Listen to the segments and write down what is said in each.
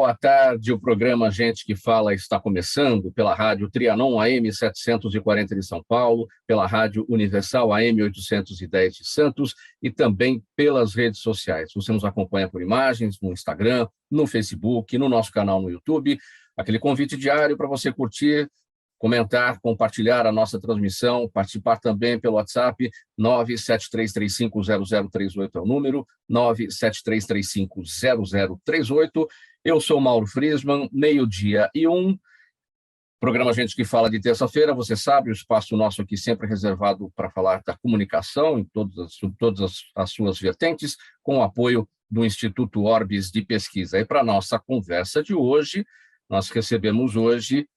boa tarde. O programa Gente que Fala está começando pela Rádio Trianon AM 740 de São Paulo, pela Rádio Universal AM 810 de Santos e também pelas redes sociais. Você nos acompanha por imagens no Instagram, no Facebook, no nosso canal no YouTube. Aquele convite diário para você curtir, comentar, compartilhar a nossa transmissão, participar também pelo WhatsApp, 973350038 é o número, 973350038. Eu sou Mauro Friesman, 12:01. Programa Gente que Fala de terça-feira, você sabe, o espaço nosso aqui sempre reservado para falar da comunicação em todas as suas vertentes, com o apoio do Instituto Orbis de Pesquisa. E para a nossa conversa de hoje, nós recebemos hoje,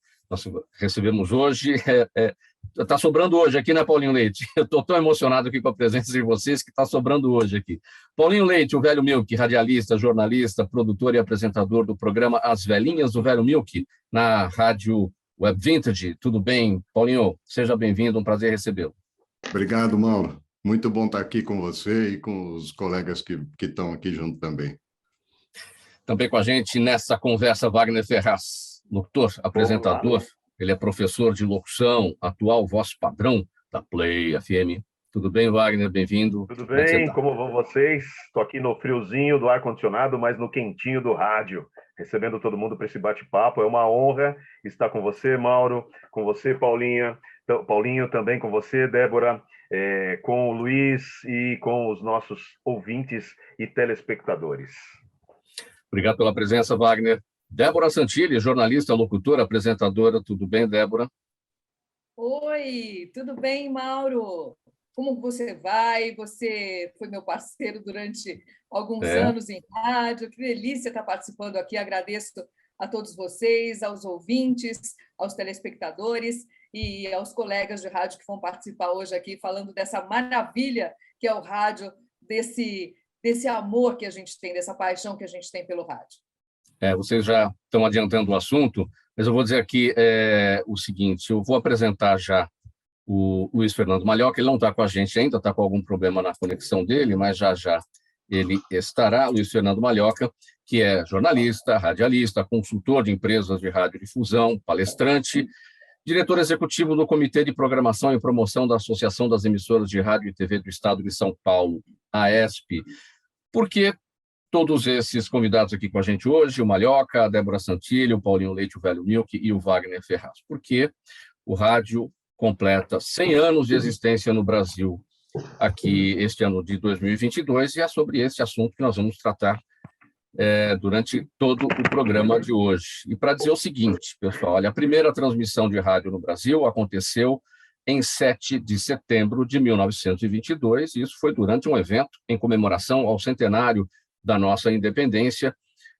está sobrando hoje aqui, né, Paulinho Leite? Eu estou tão emocionado aqui com a presença de vocês que está sobrando hoje aqui. Paulinho Leite, o Velho Milk, radialista, jornalista, produtor e apresentador do programa As Velhinhas do Velho Milk, na rádio Web Vintage. Tudo bem, Paulinho? Seja bem-vindo, um prazer recebê-lo. Obrigado, Mauro. Muito bom estar aqui com você e com os colegas que estão aqui junto também. Também com a gente nessa conversa, Wagner Ferraz, locutor, apresentador. Olá. Ele é professor de locução, atual voz padrão da Play FM. Tudo bem, Wagner? Bem-vindo. Tudo bem, como vão vocês? Estou aqui no friozinho do ar-condicionado, mas no quentinho do rádio, recebendo todo mundo para esse bate-papo. É uma honra estar com você, Mauro, com você, Paulinho, também com você, Débora, com o Luiz e com os nossos ouvintes e telespectadores. Obrigado pela presença, Wagner. Débora Santilli, jornalista, locutora, apresentadora. Tudo bem, Débora? Oi, tudo bem, Mauro? Como você vai? Você foi meu parceiro durante alguns anos em rádio. Que delícia estar participando aqui. Agradeço a todos vocês, aos ouvintes, aos telespectadores e aos colegas de rádio que vão participar hoje aqui, falando dessa maravilha que é o rádio, desse amor que a gente tem, dessa paixão que a gente tem pelo rádio. Vocês já estão adiantando o assunto, mas eu vou dizer aqui o seguinte, eu vou apresentar já o Luiz Fernando Malhoca. Ele não está com a gente ainda, está com algum problema na conexão dele, mas já ele estará. Luiz Fernando Malhoca, que é jornalista, radialista, consultor de empresas de radiodifusão, palestrante, diretor executivo do Comitê de Programação e Promoção da Associação das Emissoras de Rádio e TV do Estado de São Paulo, AESP. Por que todos esses convidados aqui com a gente hoje, o Malhoca, a Débora Santilli, o Paulinho Leite, o Velho Milk e o Wagner Ferraz? Porque o rádio completa 100 anos de existência no Brasil, aqui este ano de 2022, e é sobre esse assunto que nós vamos tratar durante todo o programa de hoje. E para dizer o seguinte, pessoal, olha, a primeira transmissão de rádio no Brasil aconteceu em 7 de setembro de 1922, e isso foi durante um evento em comemoração ao centenário da nossa independência,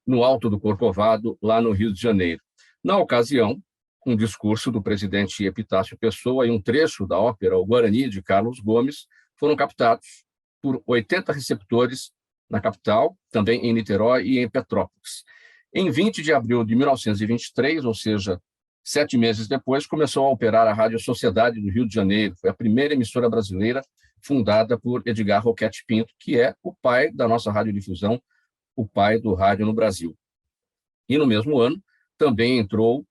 no Alto do Corcovado, lá no Rio de Janeiro. Na ocasião, um discurso do presidente Epitácio Pessoa e um trecho da ópera O Guarani, de Carlos Gomes, foram captados por 80 receptores na capital, também em Niterói e em Petrópolis. Em 20 de abril de 1923, ou seja, 7 meses depois, começou a operar a Rádio Sociedade do Rio de Janeiro. Foi a primeira emissora brasileira fundada por Edgar Roquette Pinto, que é o pai da nossa radiodifusão, o pai do rádio no Brasil. E no mesmo ano, também entrou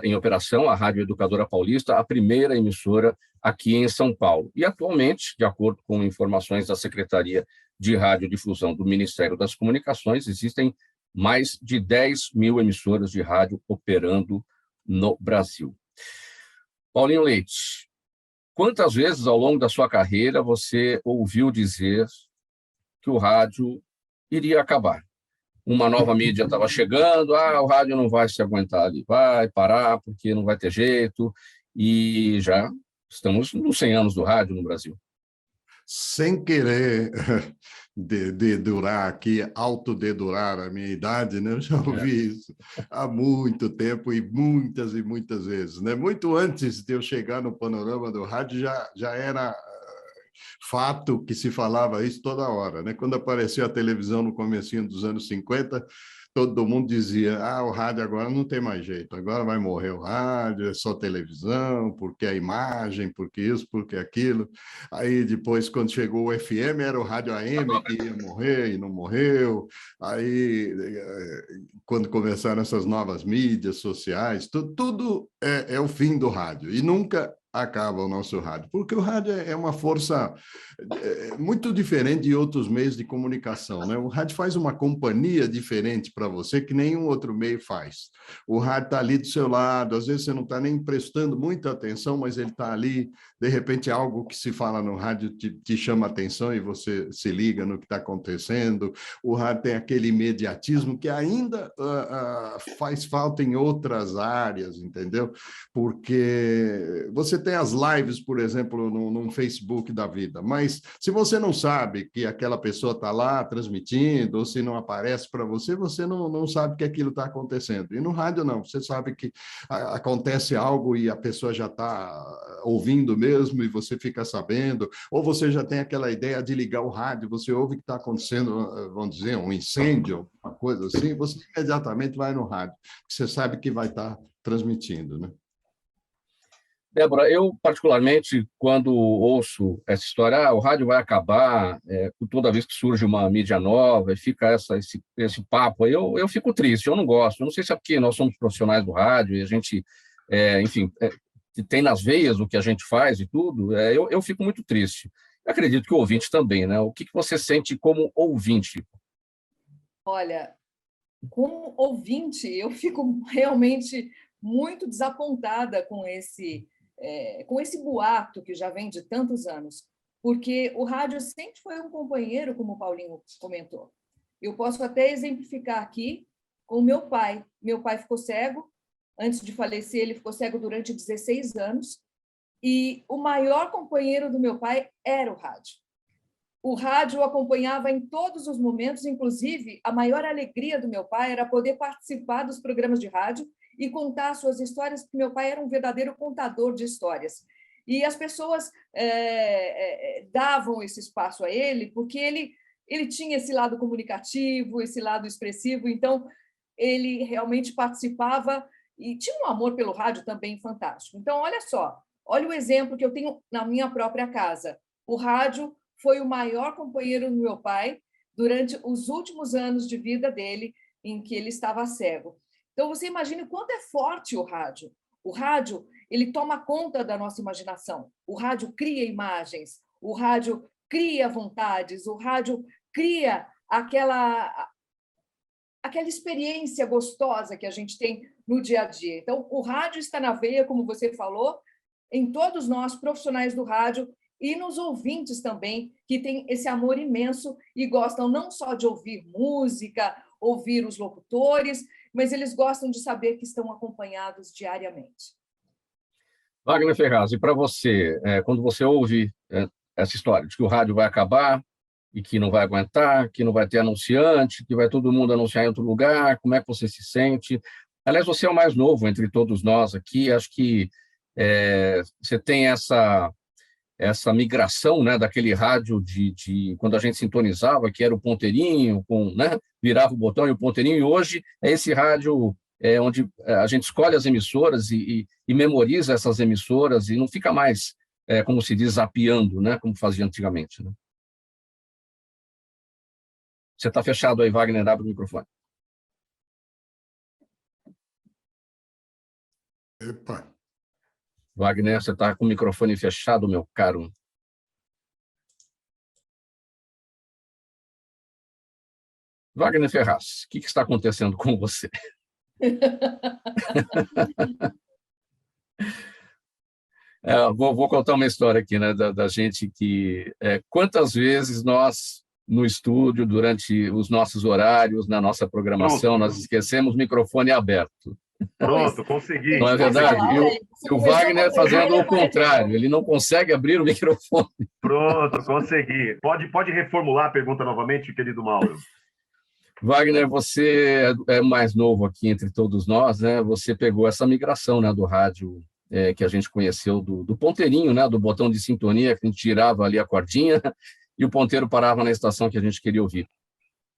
em operação a Rádio Educadora Paulista, a primeira emissora aqui em São Paulo. E atualmente, de acordo com informações da Secretaria de Radiodifusão do Ministério das Comunicações, existem mais de 10 mil emissoras de rádio operando no Brasil. Paulinho Leite, quantas vezes ao longo da sua carreira você ouviu dizer que o rádio iria acabar? Uma nova mídia estava chegando, o rádio não vai se aguentar ali, vai parar porque não vai ter jeito, e já estamos nos 100 anos do rádio no Brasil. Sem querer dedurar aqui, autodedurar a minha idade, né? Eu já ouvi isso há muito tempo e muitas vezes, né? Muito antes de eu chegar no panorama do rádio, já era fato que se falava isso toda hora, né? Quando apareceu a televisão no comecinho dos anos 50, todo mundo dizia, o rádio agora não tem mais jeito, agora vai morrer o rádio, é só televisão, porque a imagem, porque isso, porque aquilo. Aí depois, quando chegou o FM, era o rádio AM que ia morrer e não morreu. Aí, quando começaram essas novas mídias sociais, tudo é o fim do rádio, e nunca acaba o nosso rádio, porque o rádio é uma força muito diferente de outros meios de comunicação, né? O rádio faz uma companhia diferente para você que nenhum outro meio faz. O rádio está ali do seu lado, às vezes você não está nem prestando muita atenção, mas ele está ali, de repente algo que se fala no rádio te chama a atenção e você se liga no que está acontecendo. O rádio tem aquele imediatismo que ainda faz falta em outras áreas, entendeu? Porque você tem as lives, por exemplo, no Facebook da vida, mas se você não sabe que aquela pessoa está lá transmitindo, ou se não aparece para você, você não sabe que aquilo está acontecendo. E no rádio não, você sabe que acontece algo e a pessoa já está ouvindo mesmo e você fica sabendo, ou você já tem aquela ideia de ligar o rádio, você ouve que está acontecendo, vamos dizer, um incêndio, uma coisa assim, você imediatamente vai no rádio, você sabe que vai estar transmitindo, né? Débora, eu particularmente, quando ouço essa história, o rádio vai acabar, toda vez que surge uma mídia nova e fica esse papo aí, eu fico triste, eu não gosto. Eu não sei se é porque nós somos profissionais do rádio e a gente, enfim, tem nas veias o que a gente faz e tudo, eu fico muito triste. Eu acredito que o ouvinte também, né? O que você sente como ouvinte? Olha, como ouvinte, eu fico realmente muito desapontada com esse boato que já vem de tantos anos, porque o rádio sempre foi um companheiro, como o Paulinho comentou. Eu posso até exemplificar aqui com o meu pai. Meu pai ficou cego, antes de falecer, ele ficou cego durante 16 anos, e o maior companheiro do meu pai era o rádio. O rádio o acompanhava em todos os momentos, inclusive a maior alegria do meu pai era poder participar dos programas de rádio e contar suas histórias, porque meu pai era um verdadeiro contador de histórias. E as pessoas davam esse espaço a ele, porque ele tinha esse lado comunicativo, esse lado expressivo, então ele realmente participava e tinha um amor pelo rádio também fantástico. Então, olha só, olha o exemplo que eu tenho na minha própria casa. O rádio foi o maior companheiro do meu pai durante os últimos anos de vida dele, em que ele estava cego. Então, você imagina o quanto é forte o rádio. O rádio, ele toma conta da nossa imaginação. O rádio cria imagens, o rádio cria vontades, o rádio cria aquela experiência gostosa que a gente tem no dia a dia. Então, o rádio está na veia, como você falou, em todos nós, profissionais do rádio, e nos ouvintes também, que têm esse amor imenso e gostam não só de ouvir música, ouvir os locutores, mas eles gostam de saber que estão acompanhados diariamente. Wagner Ferraz, e para você, quando você ouve essa história de que o rádio vai acabar e que não vai aguentar, que não vai ter anunciante, que vai todo mundo anunciar em outro lugar, como é que você se sente? Aliás, você é o mais novo entre todos nós aqui, acho que você tem essa migração, né, daquele rádio de quando a gente sintonizava, que era o ponteirinho, né, virava o botão e o ponteirinho, e hoje é esse rádio onde a gente escolhe as emissoras e memoriza essas emissoras e não fica mais, como se diz, zapeando, né, como fazia antigamente. Né? Você está fechado aí, Wagner, abre o microfone. Epa. Wagner, você está com o microfone fechado, meu caro. Wagner Ferraz, o que está acontecendo com você? Vou contar uma história aqui, né, da gente que... quantas vezes nós, no estúdio, durante os nossos horários, na nossa programação, nós esquecemos o microfone aberto. Pronto, consegui. Não é verdade? E o Wagner fazendo o contrário, ele não consegue abrir o microfone. Pronto, consegui. Pode reformular a pergunta novamente, querido Mauro? Wagner, você é mais novo aqui entre todos nós, né? Você pegou essa migração, né, do rádio que a gente conheceu, do ponteirinho, né, do botão de sintonia, que a gente tirava ali a cordinha e o ponteiro parava na estação que a gente queria ouvir.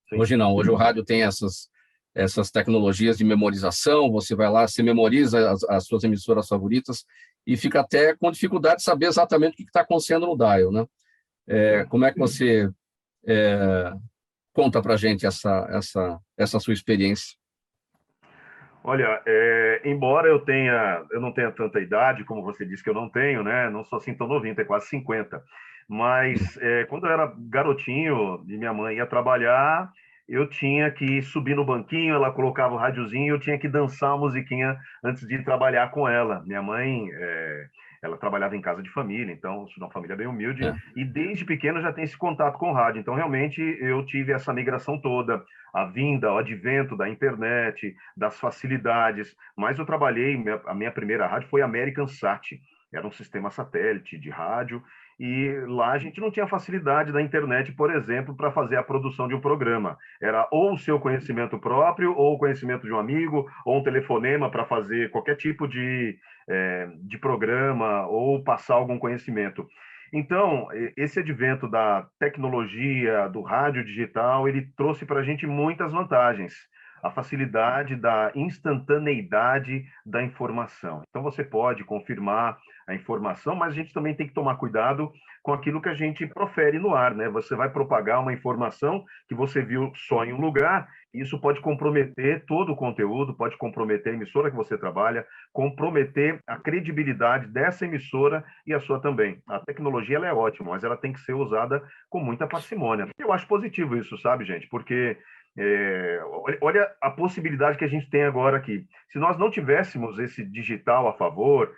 Sim. Hoje não, hoje o rádio tem essas essas tecnologias de memorização, você vai lá, você memoriza as suas emissoras favoritas e fica até com dificuldade de saber exatamente o que está acontecendo no dial, né? Como é que você conta para a gente essa sua experiência? Olha, embora eu não tenha tanta idade, como você disse que eu não tenho, né? Não sou assim tão novinho, tenho quase 50. Mas quando eu era garotinho e minha mãe ia trabalhar, eu tinha que subir no banquinho, ela colocava o rádiozinho, eu tinha que dançar a musiquinha antes de ir trabalhar com ela. Minha mãe, ela trabalhava em casa de família, então, uma família bem humilde, e desde pequeno já tem esse contato com o rádio. Então, realmente, eu tive essa migração toda, a vinda, o advento da internet, das facilidades, mas eu trabalhei, a minha primeira rádio foi American Sat, era um sistema satélite de rádio, e lá a gente não tinha facilidade da internet, por exemplo, para fazer a produção de um programa. Era ou o seu conhecimento próprio, ou o conhecimento de um amigo, ou um telefonema para fazer qualquer tipo de programa, ou passar algum conhecimento. Então, esse advento da tecnologia, do rádio digital, ele trouxe para a gente muitas vantagens. A facilidade da instantaneidade da informação. Então, você pode confirmar a informação, mas a gente também tem que tomar cuidado com aquilo que a gente profere no ar, né? Você vai propagar uma informação que você viu só em um lugar, e isso pode comprometer todo o conteúdo, pode comprometer a emissora que você trabalha, comprometer a credibilidade dessa emissora e a sua também. A tecnologia ela é ótima, mas ela tem que ser usada com muita parcimônia. Eu acho positivo isso, sabe, gente? Porque olha a possibilidade que a gente tem agora aqui. Se nós não tivéssemos esse digital a favor,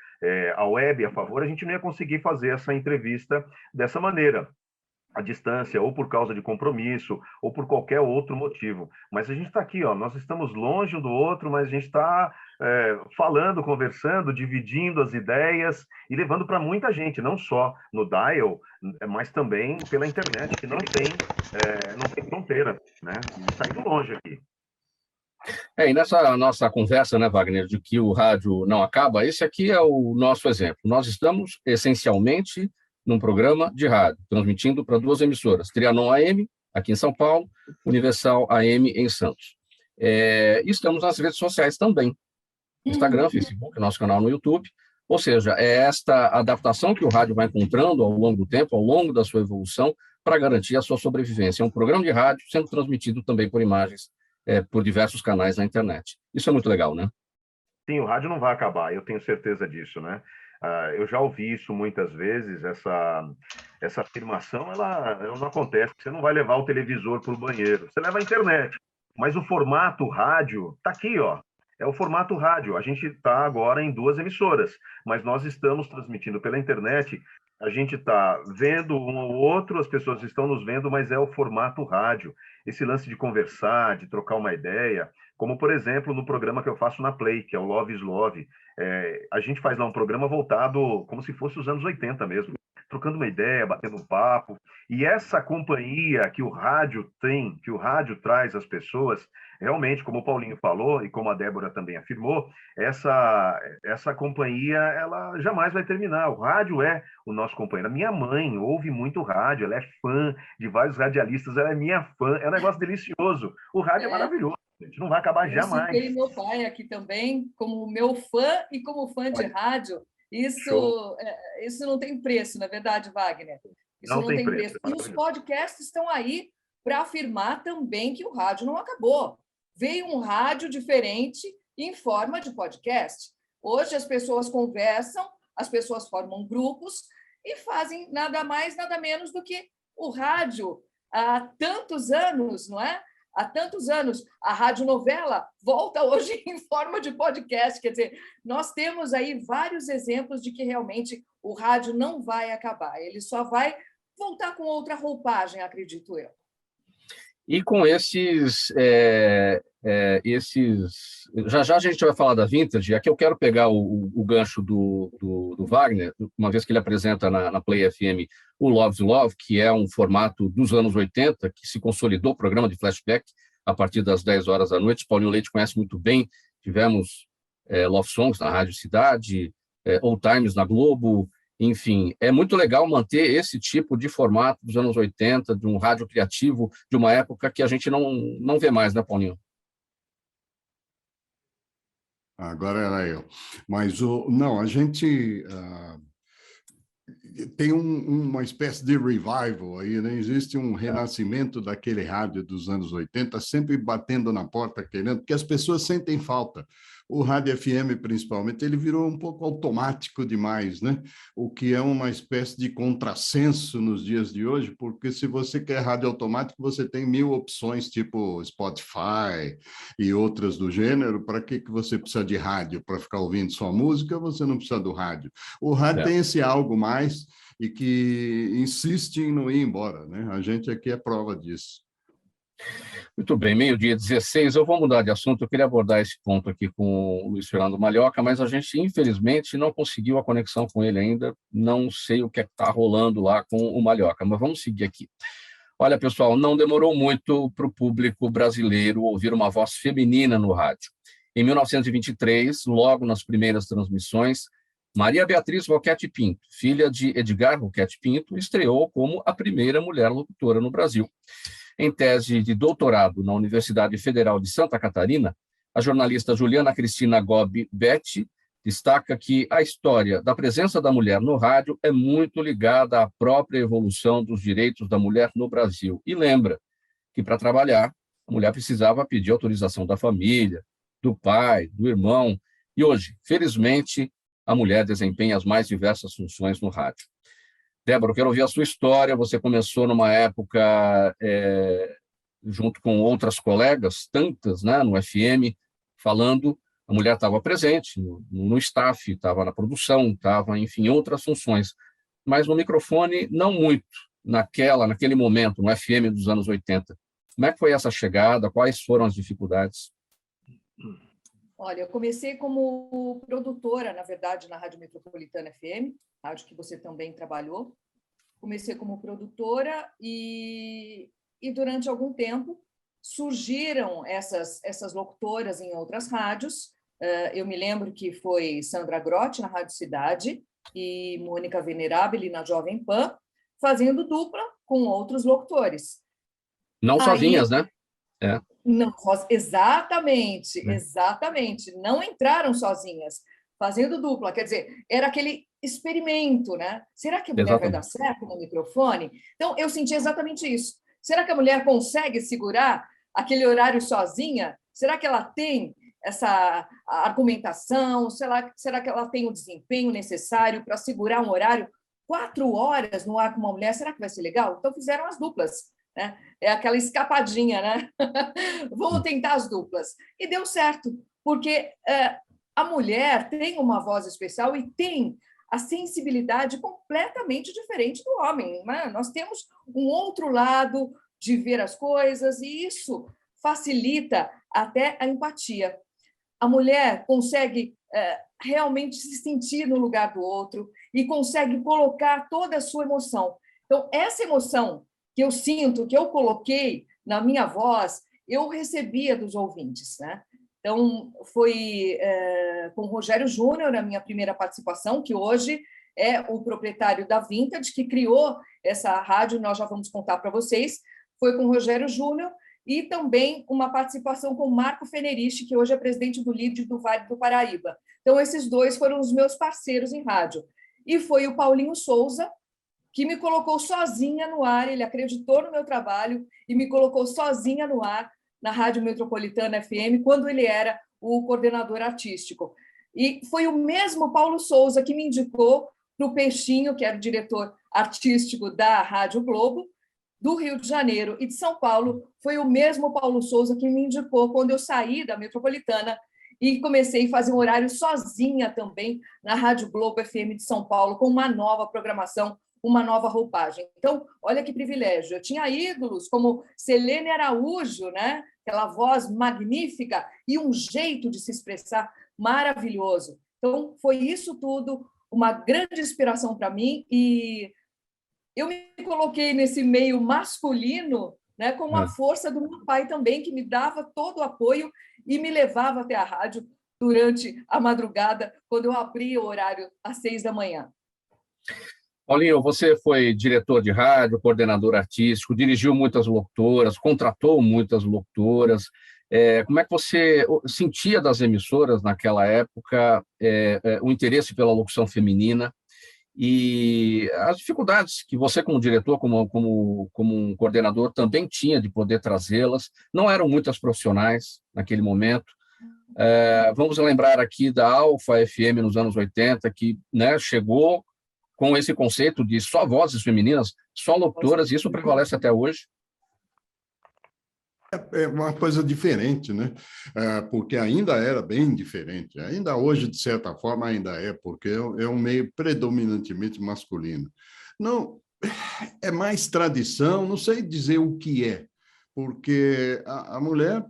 a web a favor, a gente não ia conseguir fazer essa entrevista dessa maneira, à distância, ou por causa de compromisso, ou por qualquer outro motivo. Mas a gente está aqui, ó, nós estamos longe um do outro, mas a gente está falando, conversando, dividindo as ideias e levando para muita gente, não só no dial, mas também pela internet, que não tem fronteira, né? Está indo longe aqui. E nessa nossa conversa, né, Wagner, de que o rádio não acaba, esse aqui é o nosso exemplo. Nós estamos, essencialmente, num programa de rádio, transmitindo para 2 emissoras, Trianon AM, aqui em São Paulo, Universal AM, em Santos. E estamos nas redes sociais também, Instagram, Facebook, nosso canal no YouTube, ou seja, é esta adaptação que o rádio vai encontrando ao longo do tempo, ao longo da sua evolução, para garantir a sua sobrevivência. É um programa de rádio sendo transmitido também por imagens, por diversos canais na internet. Isso é muito legal, né? Sim, o rádio não vai acabar, eu tenho certeza disso, né? Eu já ouvi isso muitas vezes, essa afirmação, ela não acontece, você não vai levar o televisor para o banheiro, você leva a internet, mas o formato rádio está aqui, ó. É o formato rádio. A gente está agora em 2 emissoras, mas nós estamos transmitindo pela internet. A gente está vendo um ao outro, as pessoas estão nos vendo, mas é o formato rádio. Esse lance de conversar, de trocar uma ideia, como, por exemplo, no programa que eu faço na Play, que é o Love is Love. A gente faz lá um programa voltado como se fosse os anos 80 mesmo, trocando uma ideia, batendo um papo. E essa companhia que o rádio tem, que o rádio traz às pessoas, realmente, como o Paulinho falou e como a Débora também afirmou, essa companhia ela jamais vai terminar. O rádio é o nosso companheiro. A minha mãe ouve muito rádio, ela é fã de vários radialistas, ela é minha fã, é um negócio delicioso. O rádio é maravilhoso, gente, não vai acabar jamais. Eu citei meu pai aqui também, como meu fã e como fã de rádio. Isso não tem preço, não é verdade, Wagner? Isso não tem preço. E os podcasts estão aí para afirmar também que o rádio não acabou. Veio um rádio diferente em forma de podcast. Hoje as pessoas conversam, as pessoas formam grupos e fazem nada mais, nada menos do que o rádio há tantos anos, não é? Há tantos anos. A radionovela volta hoje em forma de podcast. Quer dizer, nós temos aí vários exemplos de que realmente o rádio não vai acabar. Ele só vai voltar com outra roupagem, acredito eu. E com esses... Já a gente vai falar da Vintage, aqui eu quero pegar o gancho do Wagner, uma vez que ele apresenta na Play FM o Love's Love, que é um formato dos anos 80, que se consolidou, programa de flashback, a partir das 10 horas da noite. Paulinho Leite conhece muito bem, tivemos Love Songs na Rádio Cidade, Old Times na Globo, enfim, é muito legal manter esse tipo de formato dos anos 80, de um rádio criativo, de uma época que a gente não vê mais, né, Paulinho? Agora era eu. Mas não, a gente tem uma espécie de revival aí, né? Existe um renascimento daquele rádio dos anos 80, sempre batendo na porta, querendo, porque as pessoas sentem falta. O rádio FM, principalmente, ele virou um pouco automático demais, né? O que é uma espécie de contrassenso nos dias de hoje, porque se você quer rádio automático, você tem 1000 opções, tipo Spotify e outras do gênero. Para que você precisa de rádio? Para ficar ouvindo sua música, você não precisa do rádio. O rádio tem esse algo mais e que insiste em não ir embora, né? A gente aqui é prova disso. Muito bem, 12h16, eu vou mudar de assunto, eu queria abordar esse ponto aqui com o Luiz Fernando Malhoca, mas a gente, infelizmente, não conseguiu a conexão com ele ainda, não sei o que está rolando lá com o Malhoca, mas vamos seguir aqui. Olha, pessoal, não demorou muito para o público brasileiro ouvir uma voz feminina no rádio. Em 1923, logo nas primeiras transmissões, Maria Beatriz Roquette Pinto, filha de Edgar Roquette Pinto, estreou como a primeira mulher locutora no Brasil. Em tese de doutorado na Universidade Federal de Santa Catarina, a jornalista Juliana Cristina Gobi Betti destaca que a história da presença da mulher no rádio é muito ligada à própria evolução dos direitos da mulher no Brasil. E lembra que, para trabalhar, a mulher precisava pedir autorização da família, do pai, do irmão. E hoje, felizmente, a mulher desempenha as mais diversas funções no rádio. Débora, eu quero ouvir a sua história. Você começou numa época, junto com outras colegas, tantas, né, no FM, falando, a mulher estava presente no staff, estava na produção, estava, enfim, em outras funções, mas no microfone não muito, naquele momento, no FM dos anos 80. Como é que foi essa chegada? Quais foram as dificuldades? Olha, eu comecei como produtora, na verdade, na Rádio Metropolitana FM, rádio que você também trabalhou. Comecei como produtora e durante algum tempo surgiram essas locutoras em outras rádios. Eu me lembro que foi Sandra Grotti na Rádio Cidade e Mônica Venerabile na Jovem Pan, fazendo dupla com outros locutores. Não sozinhas, né? Não, exatamente. Não entraram sozinhas, fazendo dupla. Quer dizer, era aquele experimento, né? Será que a mulher vai dar certo no microfone? Então, eu senti exatamente isso. Será que a mulher consegue segurar aquele horário sozinha? Será que ela tem essa argumentação? Será que ela tem o desempenho necessário para segurar um horário 4 horas no ar com uma mulher? Será que vai ser legal? Então, fizeram as duplas. Né? É aquela escapadinha, né? Vamos tentar as duplas. E deu certo, porque a mulher tem uma voz especial e tem a sensibilidade completamente diferente do homem. Né? Nós temos um outro lado de ver as coisas e isso facilita até a empatia. A mulher consegue realmente se sentir no lugar do outro e consegue colocar toda a sua emoção. Então, essa emoção que eu sinto, que eu coloquei na minha voz, eu recebia dos ouvintes, né? Então, foi com o Rogério Júnior, a minha primeira participação, que hoje é o proprietário da Vintage, que criou essa rádio, nós já vamos contar para vocês, foi com o Rogério Júnior, e também uma participação com o Marco Fenerich, que hoje é presidente do LID do Vale do Paraíba. Então, esses dois foram os meus parceiros em rádio. E foi o Paulinho Souza, que me colocou sozinha no ar, ele acreditou no meu trabalho e me colocou sozinha no ar na Rádio Metropolitana FM, quando ele era o coordenador artístico. E foi o mesmo Paulo Souza que me indicou para o Peixinho, que era o diretor artístico da Rádio Globo, do Rio de Janeiro e de São Paulo. Foi o mesmo Paulo Souza que me indicou quando eu saí da Metropolitana e comecei a fazer um horário sozinha também na Rádio Globo FM de São Paulo, com uma nova programação, uma nova roupagem. Então, olha que privilégio. Eu tinha ídolos como Selene Araújo, né? Aquela voz magnífica e um jeito de se expressar maravilhoso. Então, foi isso tudo, uma grande inspiração para mim e eu me coloquei nesse meio masculino, né, com a força do meu pai também, que me dava todo o apoio e me levava até a rádio durante a madrugada, quando eu abria o horário às 6 da manhã. Paulinho, você foi diretor de rádio, coordenador artístico, dirigiu muitas locutoras, contratou muitas locutoras. Como é que você sentia das emissoras naquela época o interesse pela locução feminina e as dificuldades que você, como diretor, como um coordenador, também tinha de poder trazê-las? Não eram muitas profissionais naquele momento. Vamos lembrar aqui da Alfa FM nos anos 80, que, né, chegou com esse conceito de só vozes femininas, só locutoras, e isso prevalece até hoje. É uma coisa diferente, né? Porque ainda era bem diferente. Ainda hoje, de certa forma, ainda é, porque é um meio predominantemente masculino. Não, é mais tradição, não sei dizer o que é, porque a mulher,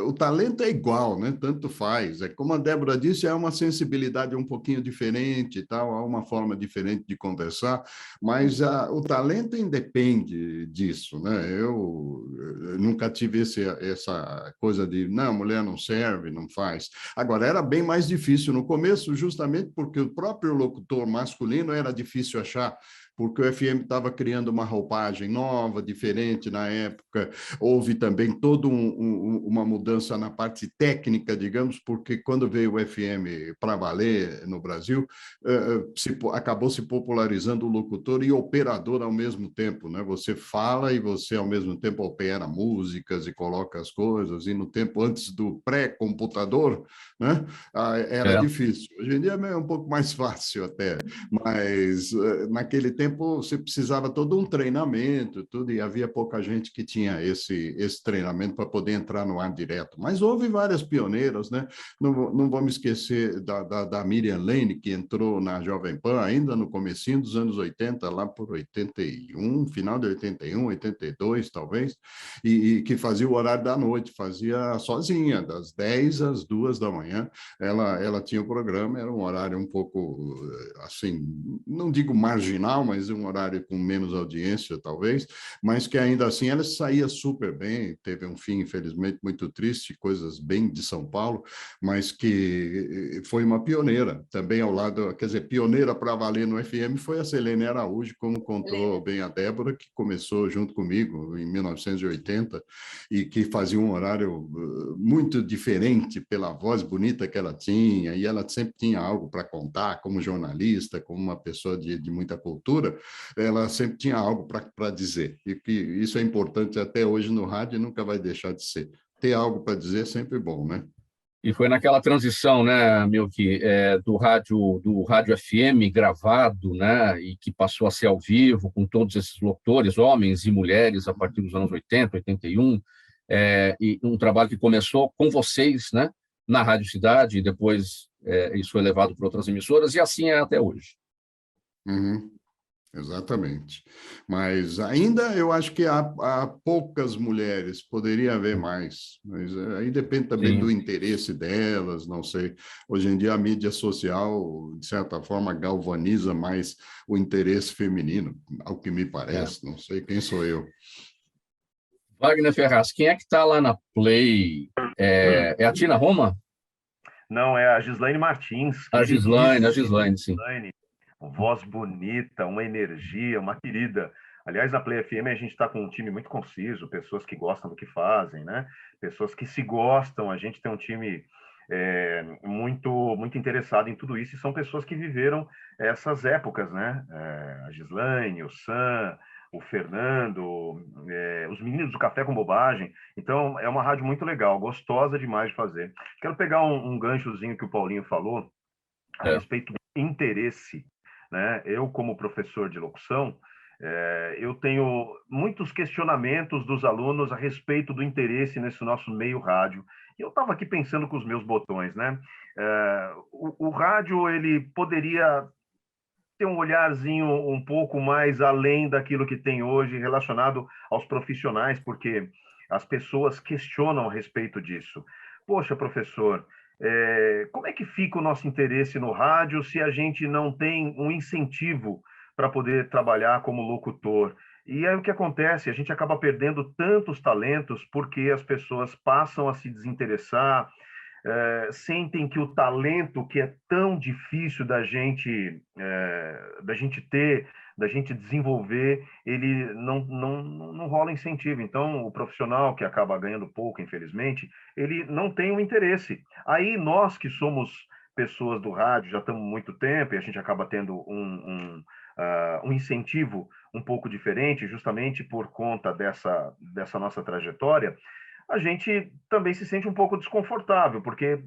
o talento é igual, né? Tanto faz. É como a Débora disse, é uma sensibilidade um pouquinho diferente, tal, há uma forma diferente de conversar, mas o talento independe disso, né? Eu nunca tive essa coisa de, não, mulher não serve, não faz. Agora, era bem mais difícil no começo, justamente porque o próprio locutor masculino era difícil achar, porque o FM estava criando uma roupagem nova, diferente na época. Houve também toda uma mudança na parte técnica, digamos, porque quando veio o FM para valer no Brasil, acabou se popularizando o locutor e operador ao mesmo tempo, né? Você fala e você, ao mesmo tempo, opera músicas e coloca as coisas, e no tempo antes do pré-computador, né? Era difícil. Hoje em dia é um pouco mais fácil até, mas naquele tempo você precisava todo um treinamento, tudo, e havia pouca gente que tinha esse treinamento para poder entrar no ar direto. Mas houve várias pioneiras, né? Não vou me esquecer da Miriam Lane, que entrou na Jovem Pan ainda no comecinho dos anos 80, lá por 81, final de 81, 82, talvez, e que fazia o horário da noite, fazia sozinha, das 10 às 2 da manhã. Ela tinha o programa, era um horário um pouco, assim, não digo marginal, mas um horário com menos audiência, talvez, mas que ainda assim ela saía super bem, teve um fim, infelizmente, muito triste, coisas bem de São Paulo, mas que foi uma pioneira, também ao lado, quer dizer, pioneira para valer no FM foi a Selene Araújo, como contou bem a Débora, que começou junto comigo em 1980 e que fazia um horário muito diferente pela voz bonita que ela tinha, e ela sempre tinha algo para contar, como jornalista, como uma pessoa de muita cultura, ela sempre tinha algo para dizer, e que isso é importante até hoje no rádio e nunca vai deixar de ser. Ter algo para dizer é sempre bom, né? E foi naquela transição, né, Milky, do rádio FM gravado, né, e que passou a ser ao vivo, com todos esses locutores, homens e mulheres, a partir dos anos 80, 81, e um trabalho que começou com vocês, né, na Rádio Cidade, e depois isso foi levado para outras emissoras, e assim é até hoje. Uhum. Exatamente. Mas ainda eu acho que há poucas mulheres, poderia haver mais, mas aí depende também do interesse delas, não sei. Hoje em dia a mídia social, de certa forma, galvaniza mais o interesse feminino, ao que me parece, não sei quem sou eu. Wagner Ferraz, quem é que está lá na Play? É a Tina Roma? Não, é a Gislaine Martins. A Gislaine, sim. Voz bonita, uma energia, uma querida. Aliás, na Play FM a gente está com um time muito conciso, pessoas que gostam do que fazem, né? Pessoas que se gostam. A gente tem um time muito interessado em tudo isso, e são pessoas que viveram essas épocas, né? A Gislaine, o Sam, o Fernando, os meninos do Café com Bobagem. Então, é uma rádio muito legal, gostosa demais de fazer. Quero pegar um ganchozinho que o Paulinho falou a respeito do interesse, né? Eu, como professor de locução, eu tenho muitos questionamentos dos alunos a respeito do interesse nesse nosso meio rádio. E eu estava aqui pensando com os meus botões, né? O rádio, ele poderia ter um olharzinho um pouco mais além daquilo que tem hoje relacionado aos profissionais, porque as pessoas questionam a respeito disso. Poxa, professor, como é que fica o nosso interesse no rádio se a gente não tem um incentivo para poder trabalhar como locutor? E aí o que acontece? A gente acaba perdendo tantos talentos porque as pessoas passam a se desinteressar, sentem que o talento que é tão difícil da gente ter, da gente desenvolver, ele não rola incentivo. Então, o profissional que acaba ganhando pouco, infelizmente, ele não tem o interesse. Aí, nós que somos pessoas do rádio, já estamos há muito tempo, e a gente acaba tendo um incentivo um pouco diferente, justamente por conta dessa nossa trajetória, a gente também se sente um pouco desconfortável, porque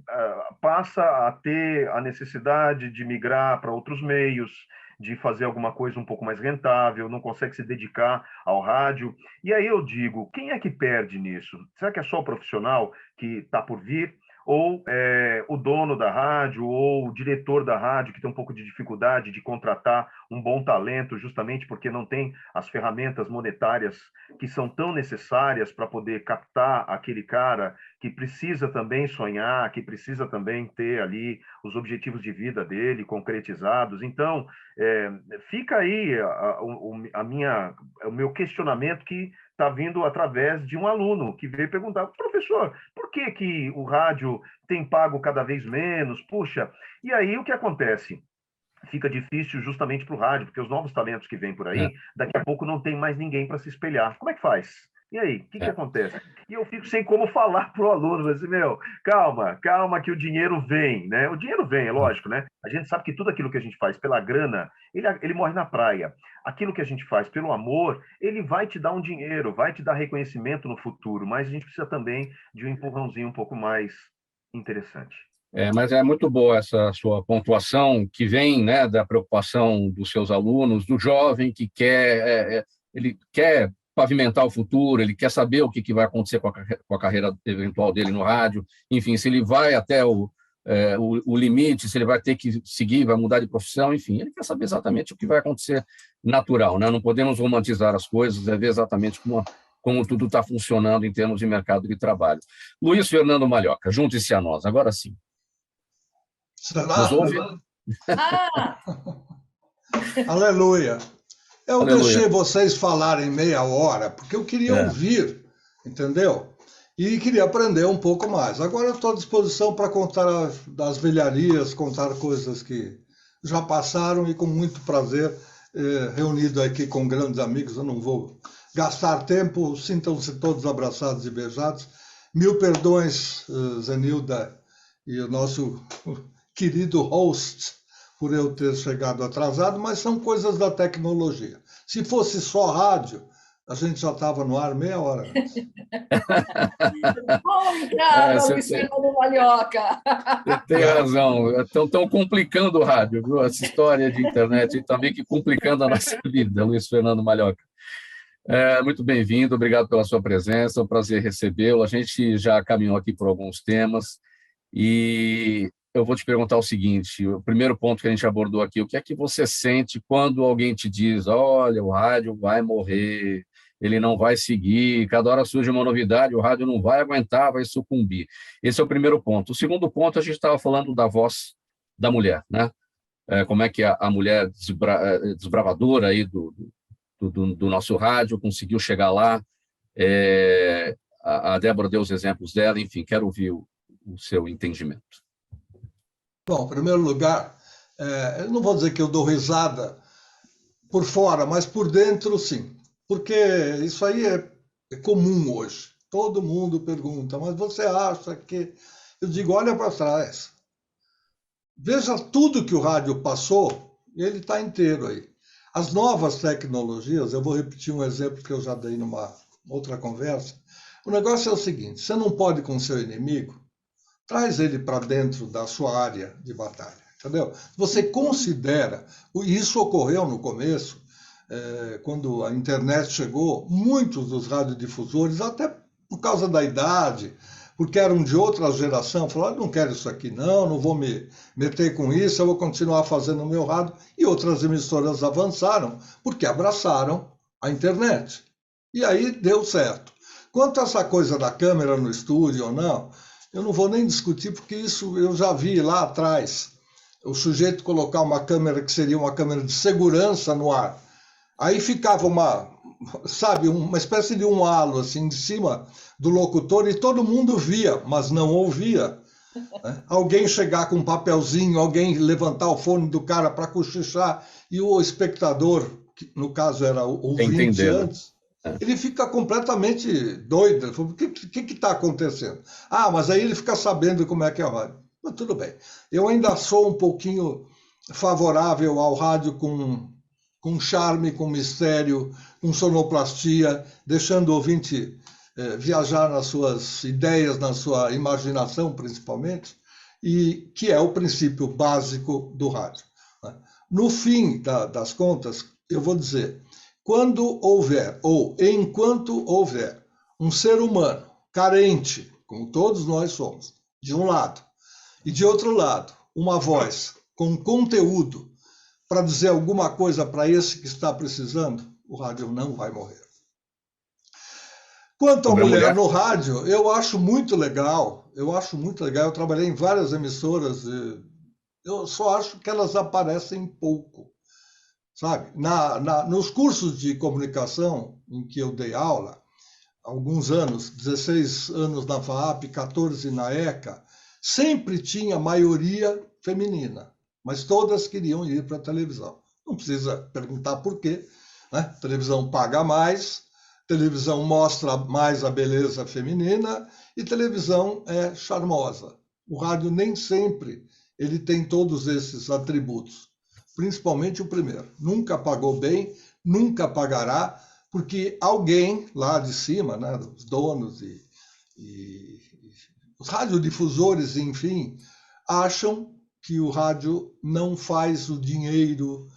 passa a ter a necessidade de migrar para outros meios, de fazer alguma coisa um pouco mais rentável, não consegue se dedicar ao rádio. E aí eu digo, quem é que perde nisso? Será que é só o profissional que está por vir? Ou o dono da rádio, ou o diretor da rádio, que tem um pouco de dificuldade de contratar um bom talento, justamente porque não tem as ferramentas monetárias que são tão necessárias para poder captar aquele cara que precisa também sonhar, que precisa também ter ali os objetivos de vida dele concretizados. Então, fica aí o meu questionamento, que está vindo através de um aluno que veio perguntar: professor, por que o rádio tem pago cada vez menos? Puxa, e aí o que acontece? Fica difícil justamente para o rádio, porque os novos talentos que vêm por aí, daqui a pouco não tem mais ninguém para se espelhar. Como é que faz? E aí, o que acontece? E eu fico sem como falar para o aluno, mas assim, calma que o dinheiro vem, né? O dinheiro vem, é lógico, né? A gente sabe que tudo aquilo que a gente faz pela grana, ele morre na praia. Aquilo que a gente faz pelo amor, ele vai te dar um dinheiro, vai te dar reconhecimento no futuro, mas a gente precisa também de um empurrãozinho um pouco mais interessante. Mas é muito boa essa sua pontuação, que vem, né, da preocupação dos seus alunos, do jovem que ele quer pavimentar o futuro, ele quer saber o que vai acontecer com a carreira eventual dele no rádio, enfim, se ele vai até o limite, se ele vai ter que seguir, vai mudar de profissão, enfim, ele quer saber exatamente o que vai acontecer natural, né? Não podemos romantizar as coisas, é ver exatamente como tudo está funcionando em termos de mercado de trabalho. Luiz Fernando Malhoca, junte-se a nós, agora sim. Nos ouve? Aleluia. Eu deixei vocês falarem meia hora, porque eu queria ouvir, entendeu? E queria aprender um pouco mais. Agora eu estou à disposição para contar das velharias, contar coisas que já passaram, e com muito prazer, reunido aqui com grandes amigos. Eu não vou gastar tempo, sintam-se todos abraçados e beijados. Mil perdões, Zenilda, e o nosso querido host, por eu ter chegado atrasado, mas são coisas da tecnologia. Se fosse só rádio, a gente já estava no ar meia hora antes. Bom, Ricardo, Luiz Fernando Malhoca. Você tem razão. Estão complicando o rádio, viu? Essa história de internet e também que complicando a nossa vida, Luiz Fernando Malhoca. Muito bem-vindo, obrigado pela sua presença, é um prazer recebê-lo. A gente já caminhou aqui por alguns temas e eu vou te perguntar o seguinte: o primeiro ponto que a gente abordou aqui, o que é que você sente quando alguém te diz: olha, o rádio vai morrer, ele não vai seguir, cada hora surge uma novidade, o rádio não vai aguentar, vai sucumbir. Esse é o primeiro ponto. O segundo ponto, a gente estava falando da voz da mulher, né? Como é que a mulher desbravadora aí do nosso rádio conseguiu chegar lá. A Débora deu os exemplos dela, enfim, quero ouvir o seu entendimento. Bom, em primeiro lugar, eu não vou dizer que eu dou risada por fora, mas por dentro, sim. Porque isso aí é comum hoje. Todo mundo pergunta: mas você acha que... Eu digo, olha para trás. Veja tudo que o rádio passou, e ele está inteiro aí. As novas tecnologias, eu vou repetir um exemplo que eu já dei numa outra conversa. O negócio é o seguinte: você não pode com seu inimigo, traz ele para dentro da sua área de batalha, entendeu? Você considera, isso ocorreu no começo, quando a internet chegou, muitos dos radiodifusores, até por causa da idade, porque eram de outra geração, falaram: não quero isso aqui não vou me meter com isso, eu vou continuar fazendo o meu rádio. E outras emissoras avançaram, porque abraçaram a internet. E aí deu certo. Quanto a essa coisa da câmera no estúdio ou não, eu não vou nem discutir, porque isso eu já vi lá atrás. O sujeito colocar uma câmera que seria uma câmera de segurança no ar. Aí ficava uma espécie de um halo assim de cima do locutor, e todo mundo via, mas não ouvia. né? Alguém chegar com um papelzinho, alguém levantar o fone do cara para cochichar, e o espectador, que no caso era o ouvinte Entender, né? antes, ele fica completamente doido. Ele fala, o que está acontecendo? Ah, mas aí ele fica sabendo como é que é a rádio. Mas tudo bem. Eu ainda sou um pouquinho favorável ao rádio com charme, com mistério, com sonoplastia, deixando o ouvinte viajar nas suas ideias, na sua imaginação, principalmente, e que é o princípio básico do rádio, né? No fim das contas, eu vou dizer, quando houver, ou enquanto houver, um ser humano carente, como todos nós somos, de um lado, e de outro lado, uma voz com conteúdo para dizer alguma coisa para esse que está precisando, o rádio não vai morrer. Quanto à mulher no rádio, eu acho muito legal. Eu trabalhei em várias emissoras. Eu só acho que elas aparecem pouco, sabe? Nos cursos de comunicação em que eu dei aula, há alguns anos, 16 anos na FAAP, 14 na ECA, sempre tinha maioria feminina, mas todas queriam ir para a televisão. Não precisa perguntar por quê, né? Televisão paga mais, televisão mostra mais a beleza feminina e televisão é charmosa. O rádio nem sempre ele tem todos esses atributos, principalmente o primeiro. Nunca pagou bem, nunca pagará, porque alguém lá de cima, né, os donos e os radiodifusores, enfim, acham que o rádio não faz o dinheiro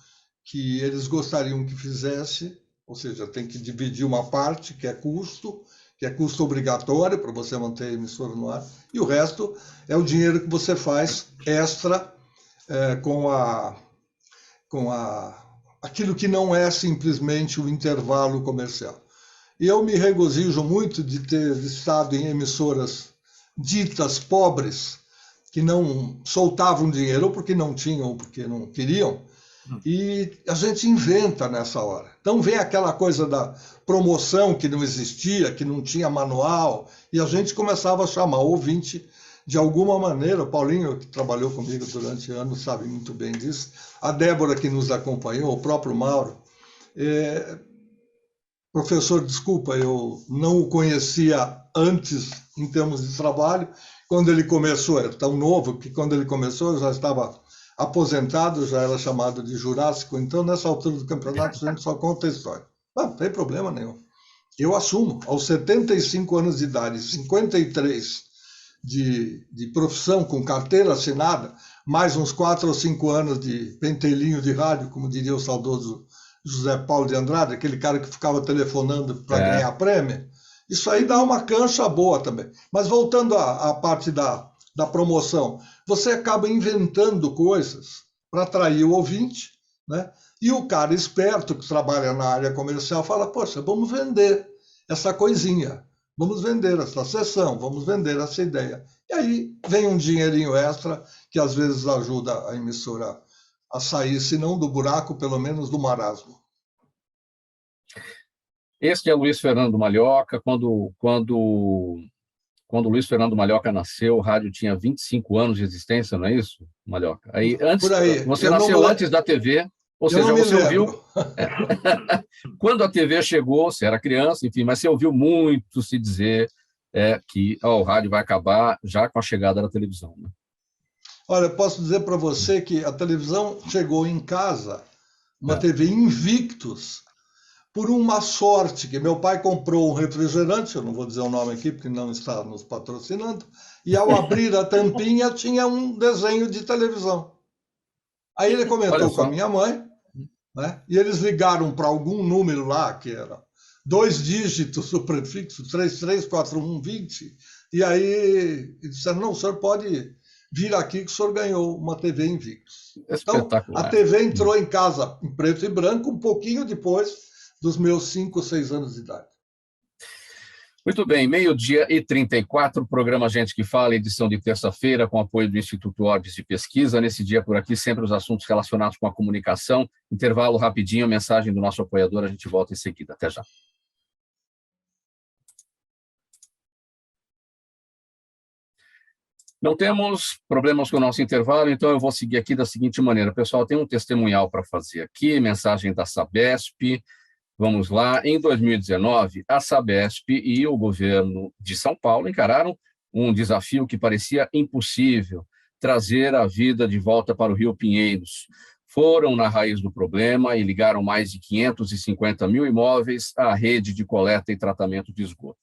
que eles gostariam que fizesse, ou seja, tem que dividir uma parte que é custo obrigatório para você manter a emissora no ar, e o resto é o dinheiro que você faz extra com aquilo que não é simplesmente o intervalo comercial. E eu me regozijo muito de ter estado em emissoras ditas pobres, que não soltavam dinheiro, ou porque não tinham, ou porque não queriam, e a gente inventa nessa hora. Então vem aquela coisa da promoção que não existia, que não tinha manual, e a gente começava a chamar o ouvinte de alguma maneira. O Paulinho, que trabalhou comigo durante anos, sabe muito bem disso. A Débora, que nos acompanhou, o próprio Mauro. Professor, desculpa, eu não o conhecia antes em termos de trabalho. Quando ele começou, era tão novo que quando ele começou eu já estava aposentado, já era chamado de Jurássico. Então, nessa altura do campeonato, a gente só conta a história. Não tem problema nenhum. Eu assumo, aos 75 anos de idade, 53 de profissão, com carteira assinada, mais uns 4 ou 5 anos de pentelinho de rádio, como diria o saudoso José Paulo de Andrade, aquele cara que ficava telefonando para ganhar prêmio. Isso aí dá uma cancha boa também. Mas voltando à parte da promoção, você acaba inventando coisas para atrair o ouvinte, né? E o cara esperto que trabalha na área comercial fala, poxa, vamos vender essa coisinha, vamos vender essa sessão, vamos vender essa ideia. E aí vem um dinheirinho extra que às vezes ajuda a emissora a sair, se não do buraco, pelo menos do marasmo. Este é Luiz Fernando Malhoca. Quando Luiz Fernando Malhoca nasceu, o rádio tinha 25 anos de existência, não é isso, Malhoca? Aí, antes, por aí. Você nasceu antes da TV, ou seja, você ouviu... Quando a TV chegou, você era criança, enfim, mas você ouviu muito se dizer que o rádio vai acabar já com a chegada da televisão, né? Olha, posso dizer para você que a televisão chegou em casa, uma TV Invictus, por uma sorte, que meu pai comprou um refrigerante, eu não vou dizer o nome aqui porque não está nos patrocinando, e ao abrir a tampinha tinha um desenho de televisão. Aí ele comentou com a minha mãe, né? E eles ligaram para algum número lá, que era 2 dígitos, o prefixo 334120, e aí eles disseram, não, o senhor pode vir aqui que o senhor ganhou uma TV Invictus. Então, a TV entrou em casa em preto e branco um pouquinho depois dos meus 5 ou 6 anos de idade. Muito bem, 12h34, programa Gente que Fala, edição de terça-feira, com apoio do Instituto Ordes de Pesquisa. Nesse dia por aqui, sempre os assuntos relacionados com a comunicação. Intervalo rapidinho, mensagem do nosso apoiador, a gente volta em seguida. Até já. Não temos problemas com o nosso intervalo, então eu vou seguir aqui da seguinte maneira. Pessoal, tem um testemunhal para fazer aqui, mensagem da Sabesp. Vamos lá. Em 2019, a Sabesp e o governo de São Paulo encararam um desafio que parecia impossível, trazer a vida de volta para o Rio Pinheiros. Foram na raiz do problema e ligaram mais de 550 mil imóveis à rede de coleta e tratamento de esgoto.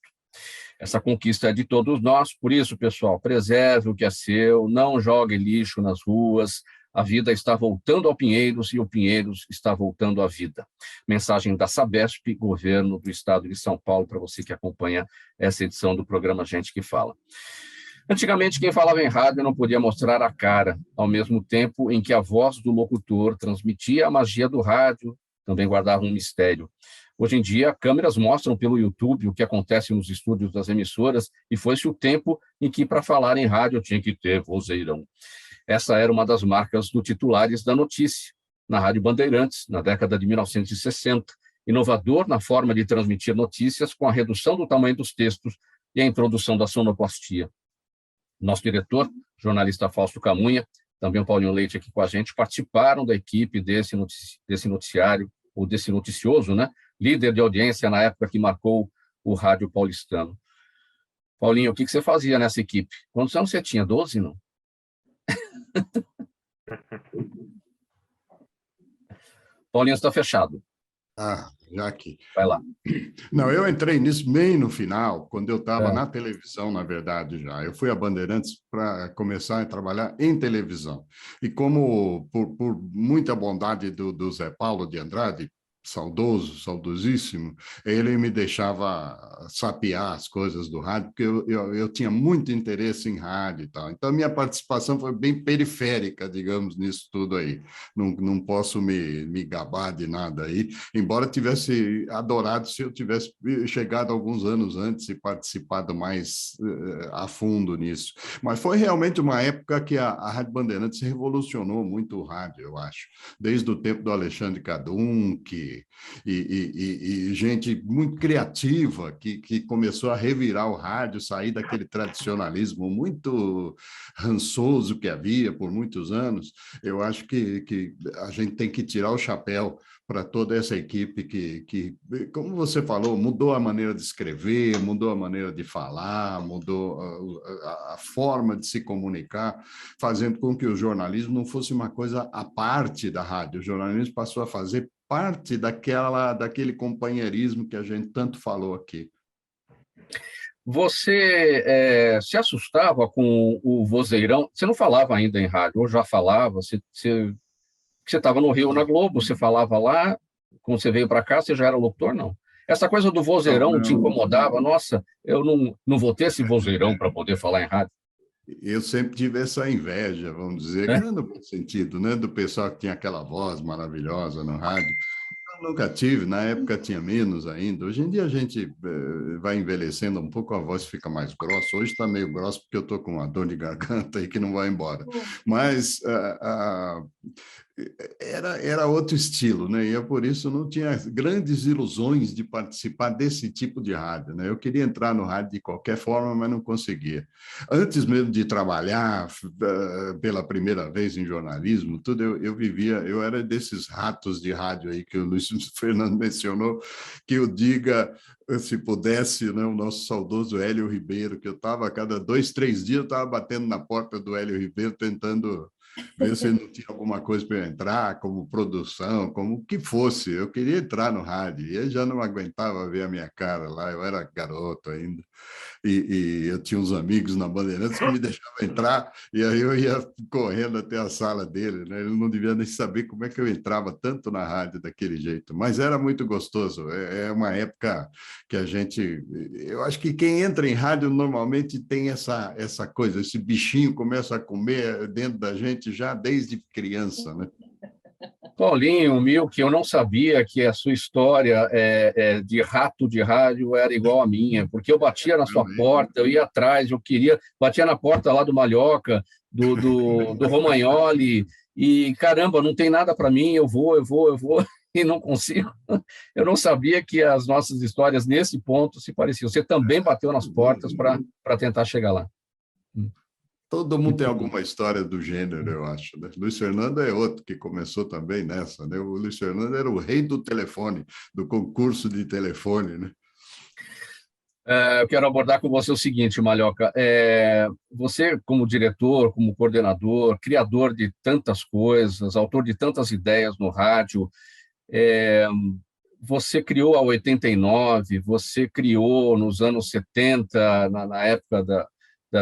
Essa conquista é de todos nós, por isso, pessoal, preserve o que é seu, não jogue lixo nas ruas, a vida está voltando ao Pinheiros e o Pinheiros está voltando à vida. Mensagem da Sabesp, Governo do Estado de São Paulo, para você que acompanha essa edição do programa Gente que Fala. Antigamente, quem falava em rádio não podia mostrar a cara, ao mesmo tempo em que a voz do locutor transmitia a magia do rádio, também guardava um mistério. Hoje em dia, câmeras mostram pelo YouTube o que acontece nos estúdios das emissoras e foi-se o tempo em que, para falar em rádio, tinha que ter vozeirão. Essa era uma das marcas do Titulares da Notícia, na Rádio Bandeirantes, na década de 1960, inovador na forma de transmitir notícias com a redução do tamanho dos textos e a introdução da sonoplastia. Nosso diretor, jornalista Fausto Camunha, também o Paulinho Leite aqui com a gente, participaram da equipe desse noticiário, ou desse noticioso, né? Líder de audiência na época que marcou o rádio paulistano. Paulinho, o que você fazia nessa equipe? Quantos anos você tinha? 12, não? Paulinho, está fechado. Já aqui. Vai lá. Não, eu entrei nisso bem no final, quando eu estava na televisão, na verdade, já. Eu fui a Bandeirantes para começar a trabalhar em televisão. E como, por muita bondade do Zé Paulo de Andrade, saudosíssimo, ele me deixava sapear as coisas do rádio, porque eu tinha muito interesse em rádio e tal. Então, a minha participação foi bem periférica, digamos, nisso tudo aí. Não posso me gabar de nada aí, embora tivesse adorado se eu tivesse chegado alguns anos antes e participado mais a fundo nisso. Mas foi realmente uma época que a Rádio Bandeirantes revolucionou muito o rádio, eu acho. Desde o tempo do Alexandre Cadunc, e gente muito criativa que começou a revirar o rádio, sair daquele tradicionalismo muito rançoso que havia por muitos anos. Eu acho que a gente tem que tirar o chapéu para toda essa equipe que, como você falou, mudou a maneira de escrever, mudou a maneira de falar, mudou a forma de se comunicar, fazendo com que o jornalismo não fosse uma coisa à parte da rádio. O jornalismo passou a fazer parte daquele companheirismo que a gente tanto falou aqui. Você se assustava com o vozeirão? Você não falava ainda em rádio, ou já falava? Você estava no Rio, na Globo, você falava lá, quando você veio para cá, você já era locutor, não? Essa coisa do vozeirão te incomodava? Nossa, eu não vou ter esse vozeirão para poder falar em rádio. Eu sempre tive essa inveja, vamos dizer, que no bom sentido, né, do pessoal que tinha aquela voz maravilhosa no rádio. Eu nunca tive, na época tinha menos ainda. Hoje em dia a gente vai envelhecendo um pouco, a voz fica mais grossa. Hoje está meio grossa porque eu estou com uma dor de garganta aí que não vai embora. Mas era outro estilo, né? E eu, por isso, não tinha grandes ilusões de participar desse tipo de rádio, né? Eu queria entrar no rádio de qualquer forma, mas não conseguia. Antes mesmo de trabalhar pela primeira vez em jornalismo, eu era desses ratos de rádio aí que o Luiz Fernando mencionou, que eu diga, se pudesse, né, o nosso saudoso Hélio Ribeiro, que eu estava a cada 2, 3 dias, eu estava batendo na porta do Hélio Ribeiro, tentando ver se não tinha alguma coisa para eu entrar, como produção, como o que fosse. Eu queria entrar no rádio, e ele já não aguentava ver a minha cara lá, eu era garoto ainda. E eu tinha uns amigos na Bandeirantes que me deixavam entrar, e aí eu ia correndo até a sala dele, né? Ele não devia nem saber como é que eu entrava tanto na rádio daquele jeito, mas era muito gostoso. É uma época que a gente... Eu acho que quem entra em rádio normalmente tem essa coisa, esse bichinho começa a comer dentro da gente já desde criança, né? Paulinho, Milk, eu não sabia que a sua história de rato de rádio era igual à minha, porque eu batia na sua porta, eu ia atrás, eu queria, batia na porta lá do Malhoca, do Romagnoli, e caramba, não tem nada para mim, eu vou, e não consigo. Eu não sabia que as nossas histórias nesse ponto se pareciam. Você também bateu nas portas para tentar chegar lá. Todo mundo tem alguma história do gênero, eu acho, né? Luiz Fernando é outro que começou também nessa, né? O Luiz Fernando era o rei do telefone, do concurso de telefone, né? Eu quero abordar com você o seguinte, Malhoca. Você, como diretor, como coordenador, criador de tantas coisas, autor de tantas ideias no rádio, você criou a 89, você criou nos anos 70, na época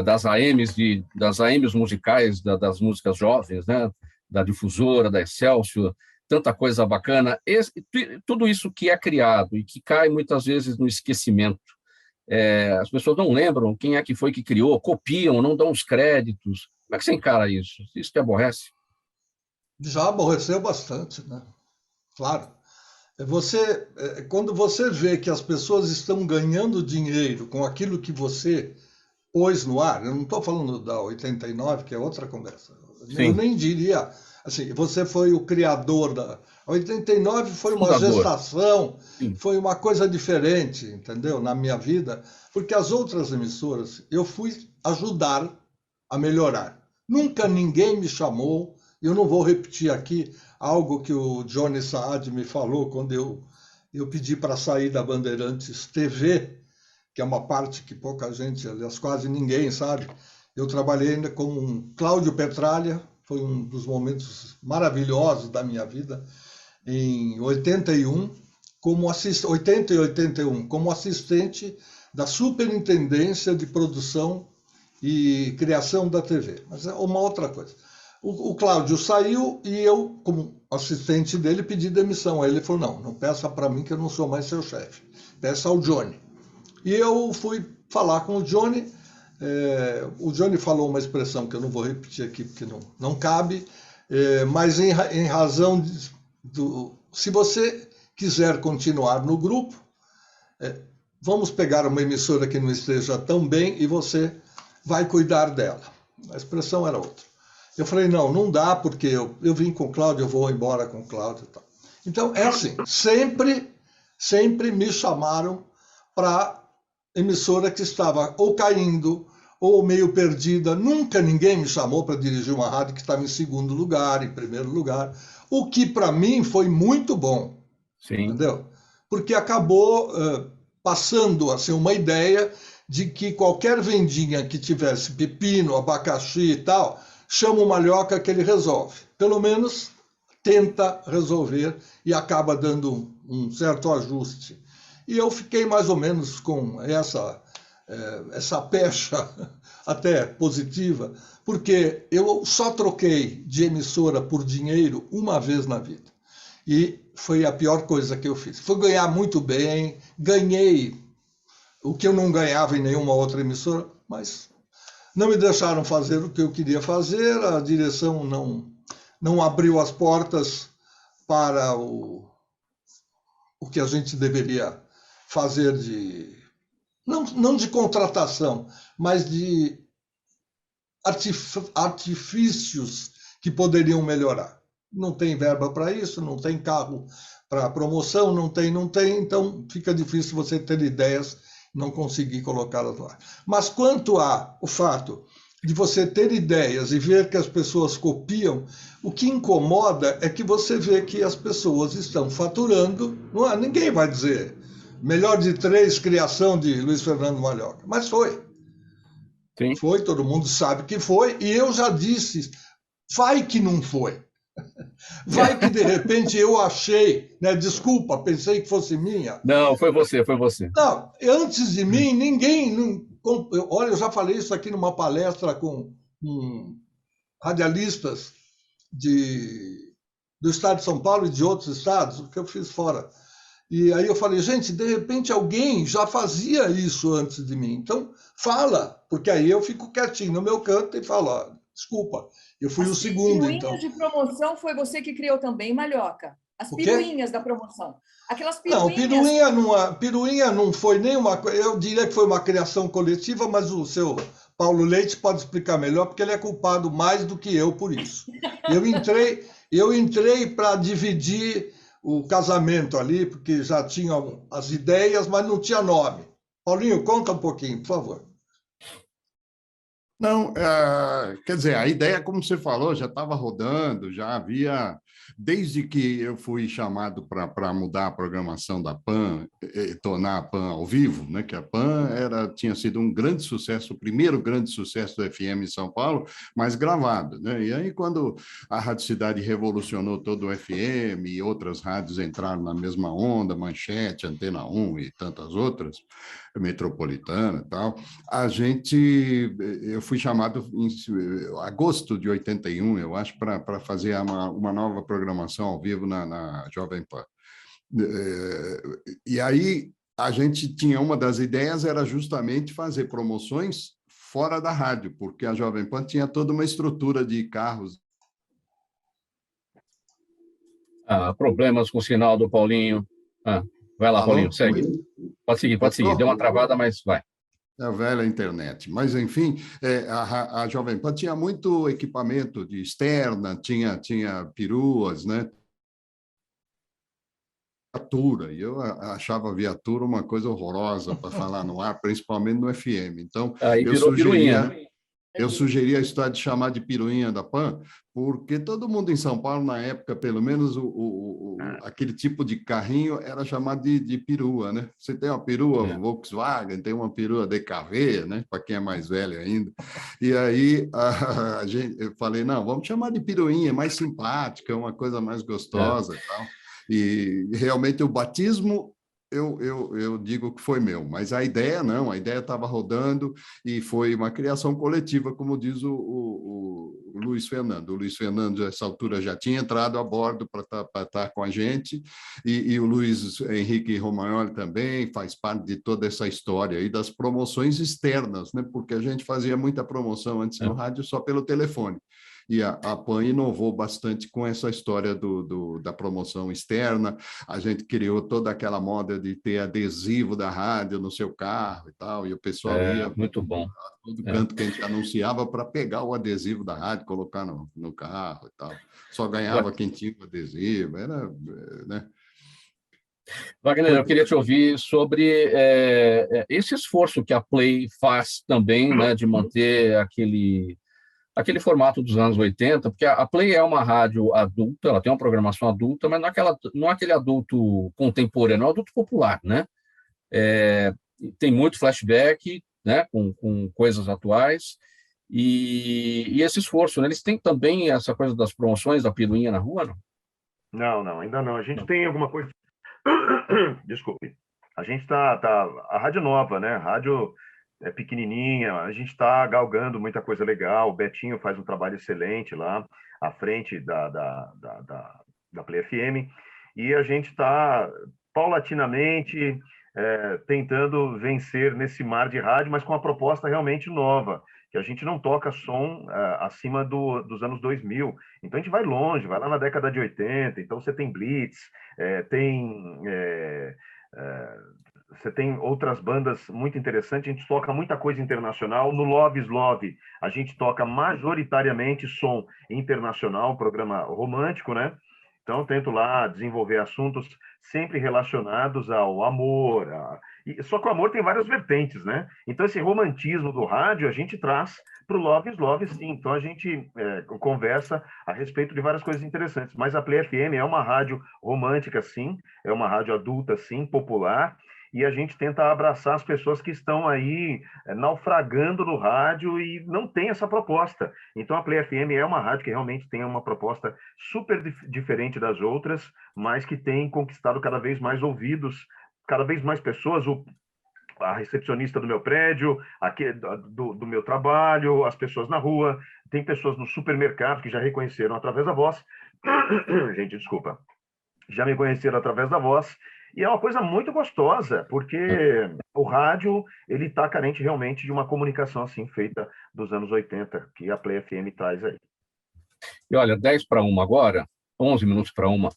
das AMs musicais, das músicas jovens, né? Da Difusora, da Excelsior, tanta coisa bacana. Tudo isso que é criado e que cai muitas vezes no esquecimento. As pessoas não lembram quem é que foi que criou, copiam, não dão os créditos. Como é que você encara isso? Isso te aborrece? Já aborreceu bastante, né? Claro. Quando você vê que as pessoas estão ganhando dinheiro com aquilo que você pôs no ar, eu não estou falando da 89, que é outra conversa. Sim. Eu nem diria, assim, você foi o criador da... A 89 foi uma Fundador. gestação, Sim. foi uma coisa diferente, entendeu? Na minha vida, porque as outras emissoras eu fui ajudar a melhorar. Nunca ninguém me chamou, eu não vou repetir aqui algo que o Johnny Saad me falou quando eu pedi para sair da Bandeirantes TV, que é uma parte que pouca gente, aliás, quase ninguém sabe. Eu trabalhei ainda com Cláudio Petralha, foi um dos momentos maravilhosos da minha vida, em 81, 80 e 81, como assistente da Superintendência de Produção e Criação da TV. Mas é uma outra coisa. O Cláudio saiu e eu, como assistente dele, pedi demissão. Aí ele falou, não peça para mim que eu não sou mais seu chefe. Peça ao Johnny. E eu fui falar com o Johnny. O Johnny falou uma expressão que eu não vou repetir aqui porque não cabe, mas em razão se você quiser continuar no grupo, vamos pegar uma emissora que não esteja tão bem e você vai cuidar dela. A expressão era outra. Eu falei, não dá, porque eu vim com o Cláudio, eu vou embora com o Cláudio e tal. Então, é assim, sempre me chamaram para emissora que estava ou caindo ou meio perdida. Nunca ninguém me chamou para dirigir uma rádio que estava em segundo lugar, em primeiro lugar, o que para mim foi muito bom. Sim. Entendeu? Porque acabou passando a ser uma ideia de que qualquer vendinha que tivesse pepino, abacaxi e tal, chama o Malhoca que ele resolve. Pelo menos tenta resolver e acaba dando um certo ajuste. E eu fiquei mais ou menos com essa pecha até positiva, porque eu só troquei de emissora por dinheiro uma vez na vida. E foi a pior coisa que eu fiz. Foi ganhar muito bem, ganhei o que eu não ganhava em nenhuma outra emissora, mas não me deixaram fazer o que eu queria fazer, a direção não abriu as portas para o que a gente deveria fazer não de contratação, mas de artifícios que poderiam melhorar. Não tem verba para isso, não tem carro para promoção, não tem, então fica difícil você ter ideias e não conseguir colocá-las no ar. Mas quanto ao fato de você ter ideias e ver que as pessoas copiam, o que incomoda é que você vê que as pessoas estão faturando, ninguém vai dizer melhor de 3, criação de Luiz Fernando Malhoca, mas foi. Sim. Foi, todo mundo sabe que foi, e eu já disse, vai que não foi. Vai que de repente eu achei, né? Desculpa, pensei que fosse minha. Não, foi você. Não, antes de mim, ninguém... Olha, eu já falei isso aqui numa palestra com radialistas do estado de São Paulo e de outros estados, que eu fiz fora. E aí eu falei, gente, de repente alguém já fazia isso antes de mim. Então, fala, porque aí eu fico quietinho no meu canto e falo, desculpa, eu fui o segundo, então. Piruinhas de promoção foi você que criou também, Malhoca. As piruinhas da promoção. Aquelas piruinhas... Não, piruinha não foi nenhuma... Eu diria que foi uma criação coletiva, mas o seu Paulo Leite pode explicar melhor, porque ele é culpado mais do que eu por isso. Eu entrei para dividir o casamento ali, porque já tinha as ideias, mas não tinha nome. Paulinho, conta um pouquinho, por favor. Não, quer dizer, a ideia, como você falou, já estava rodando, já havia, desde que eu fui chamado para mudar a programação da PAN, tornar a PAN ao vivo, né, que a PAN tinha sido um grande sucesso, o primeiro grande sucesso do FM em São Paulo, mas gravado, né? E aí, quando a Rádio Cidade revolucionou todo o FM e outras rádios entraram na mesma onda, Manchete, Antena 1 e tantas outras, Metropolitana e tal, eu fui chamado em agosto de 81, eu acho, para fazer uma nova programação ao vivo na Jovem Pan. E aí a gente tinha, uma das ideias era justamente fazer promoções fora da rádio, porque a Jovem Pan tinha toda uma estrutura de carros. Problemas com o sinal do Paulinho. Vai lá, Alô? Paulinho, segue. Pode seguir. Deu uma travada, mas vai. É a velha internet. Mas, enfim, a Jovem Pan tinha muito equipamento de externa, tinha peruas, né? Viatura, e eu achava a viatura uma coisa horrorosa para falar no ar, principalmente no FM. Então, Aí virou piruinha, né? Eu sugeri a história de chamar de piruinha da PAN, porque todo mundo em São Paulo, na época, pelo menos aquele tipo de carrinho era chamado de perua, né? Você tem uma perua Volkswagen, tem uma perua DKV, né? Para quem é mais velho ainda. E aí eu falei, não, vamos chamar de piruinha, mais simpática, uma coisa mais gostosa e tal. E realmente o batismo eu digo que foi meu, mas a ideia não, a ideia estava rodando e foi uma criação coletiva, como diz o Luiz Fernando. O Luiz Fernando, nessa altura, já tinha entrado a bordo para estar com a gente, e o Luiz Henrique Romagnoli também faz parte de toda essa história aí das promoções externas, né? Porque a gente fazia muita promoção antes no rádio só pelo telefone. E a PAN inovou bastante com essa história da promoção externa. A gente criou toda aquela moda de ter adesivo da rádio no seu carro e tal, e o pessoal ia muito bom. A todo canto que a gente anunciava para pegar o adesivo da rádio, colocar no carro e tal. Só ganhava quem tinha o adesivo, era, né? Wagner, eu queria te ouvir sobre esse esforço que a Play faz também, né, de manter aquele formato dos anos 80, porque a Play é uma rádio adulta, ela tem uma programação adulta, mas não é aquele adulto contemporâneo, é um adulto popular, né? Tem muito flashback, né, com coisas atuais, e esse esforço, né? Eles têm também essa coisa das promoções da piruinha na rua, não? Não, ainda não. A gente tem alguma coisa... Desculpe. A gente a rádio nova, né? A rádio é pequenininha, a gente está galgando muita coisa legal. O Betinho faz um trabalho excelente lá à frente da Play FM, e a gente está paulatinamente tentando vencer nesse mar de rádio, mas com uma proposta realmente nova, que a gente não toca som acima dos anos 2000. Então a gente vai longe, vai lá na década de 80, então você tem Blitz, você tem outras bandas muito interessantes, a gente toca muita coisa internacional. No Love is Love, a gente toca majoritariamente som internacional, programa romântico, né? Então, eu tento lá desenvolver assuntos sempre relacionados ao amor. Só que o amor tem várias vertentes, né? Então, esse romantismo do rádio a gente traz para o Love is Love, sim. Então, a gente conversa a respeito de várias coisas interessantes. Mas a Play FM é uma rádio romântica, sim. É uma rádio adulta, sim, popular. E a gente tenta abraçar as pessoas que estão aí naufragando no rádio e não tem essa proposta. Então, a Play FM é uma rádio que realmente tem uma proposta super diferente das outras, mas que tem conquistado cada vez mais ouvidos, cada vez mais pessoas. A recepcionista do meu prédio, do meu trabalho, as pessoas na rua, tem pessoas no supermercado que já reconheceram através da voz. Gente, desculpa. Já me conheceram através da voz. E é uma coisa muito gostosa, porque o rádio ele está carente realmente de uma comunicação assim feita dos anos 80, que a Play FM traz aí. E olha, 10 para 1 agora, 11 minutos para 1.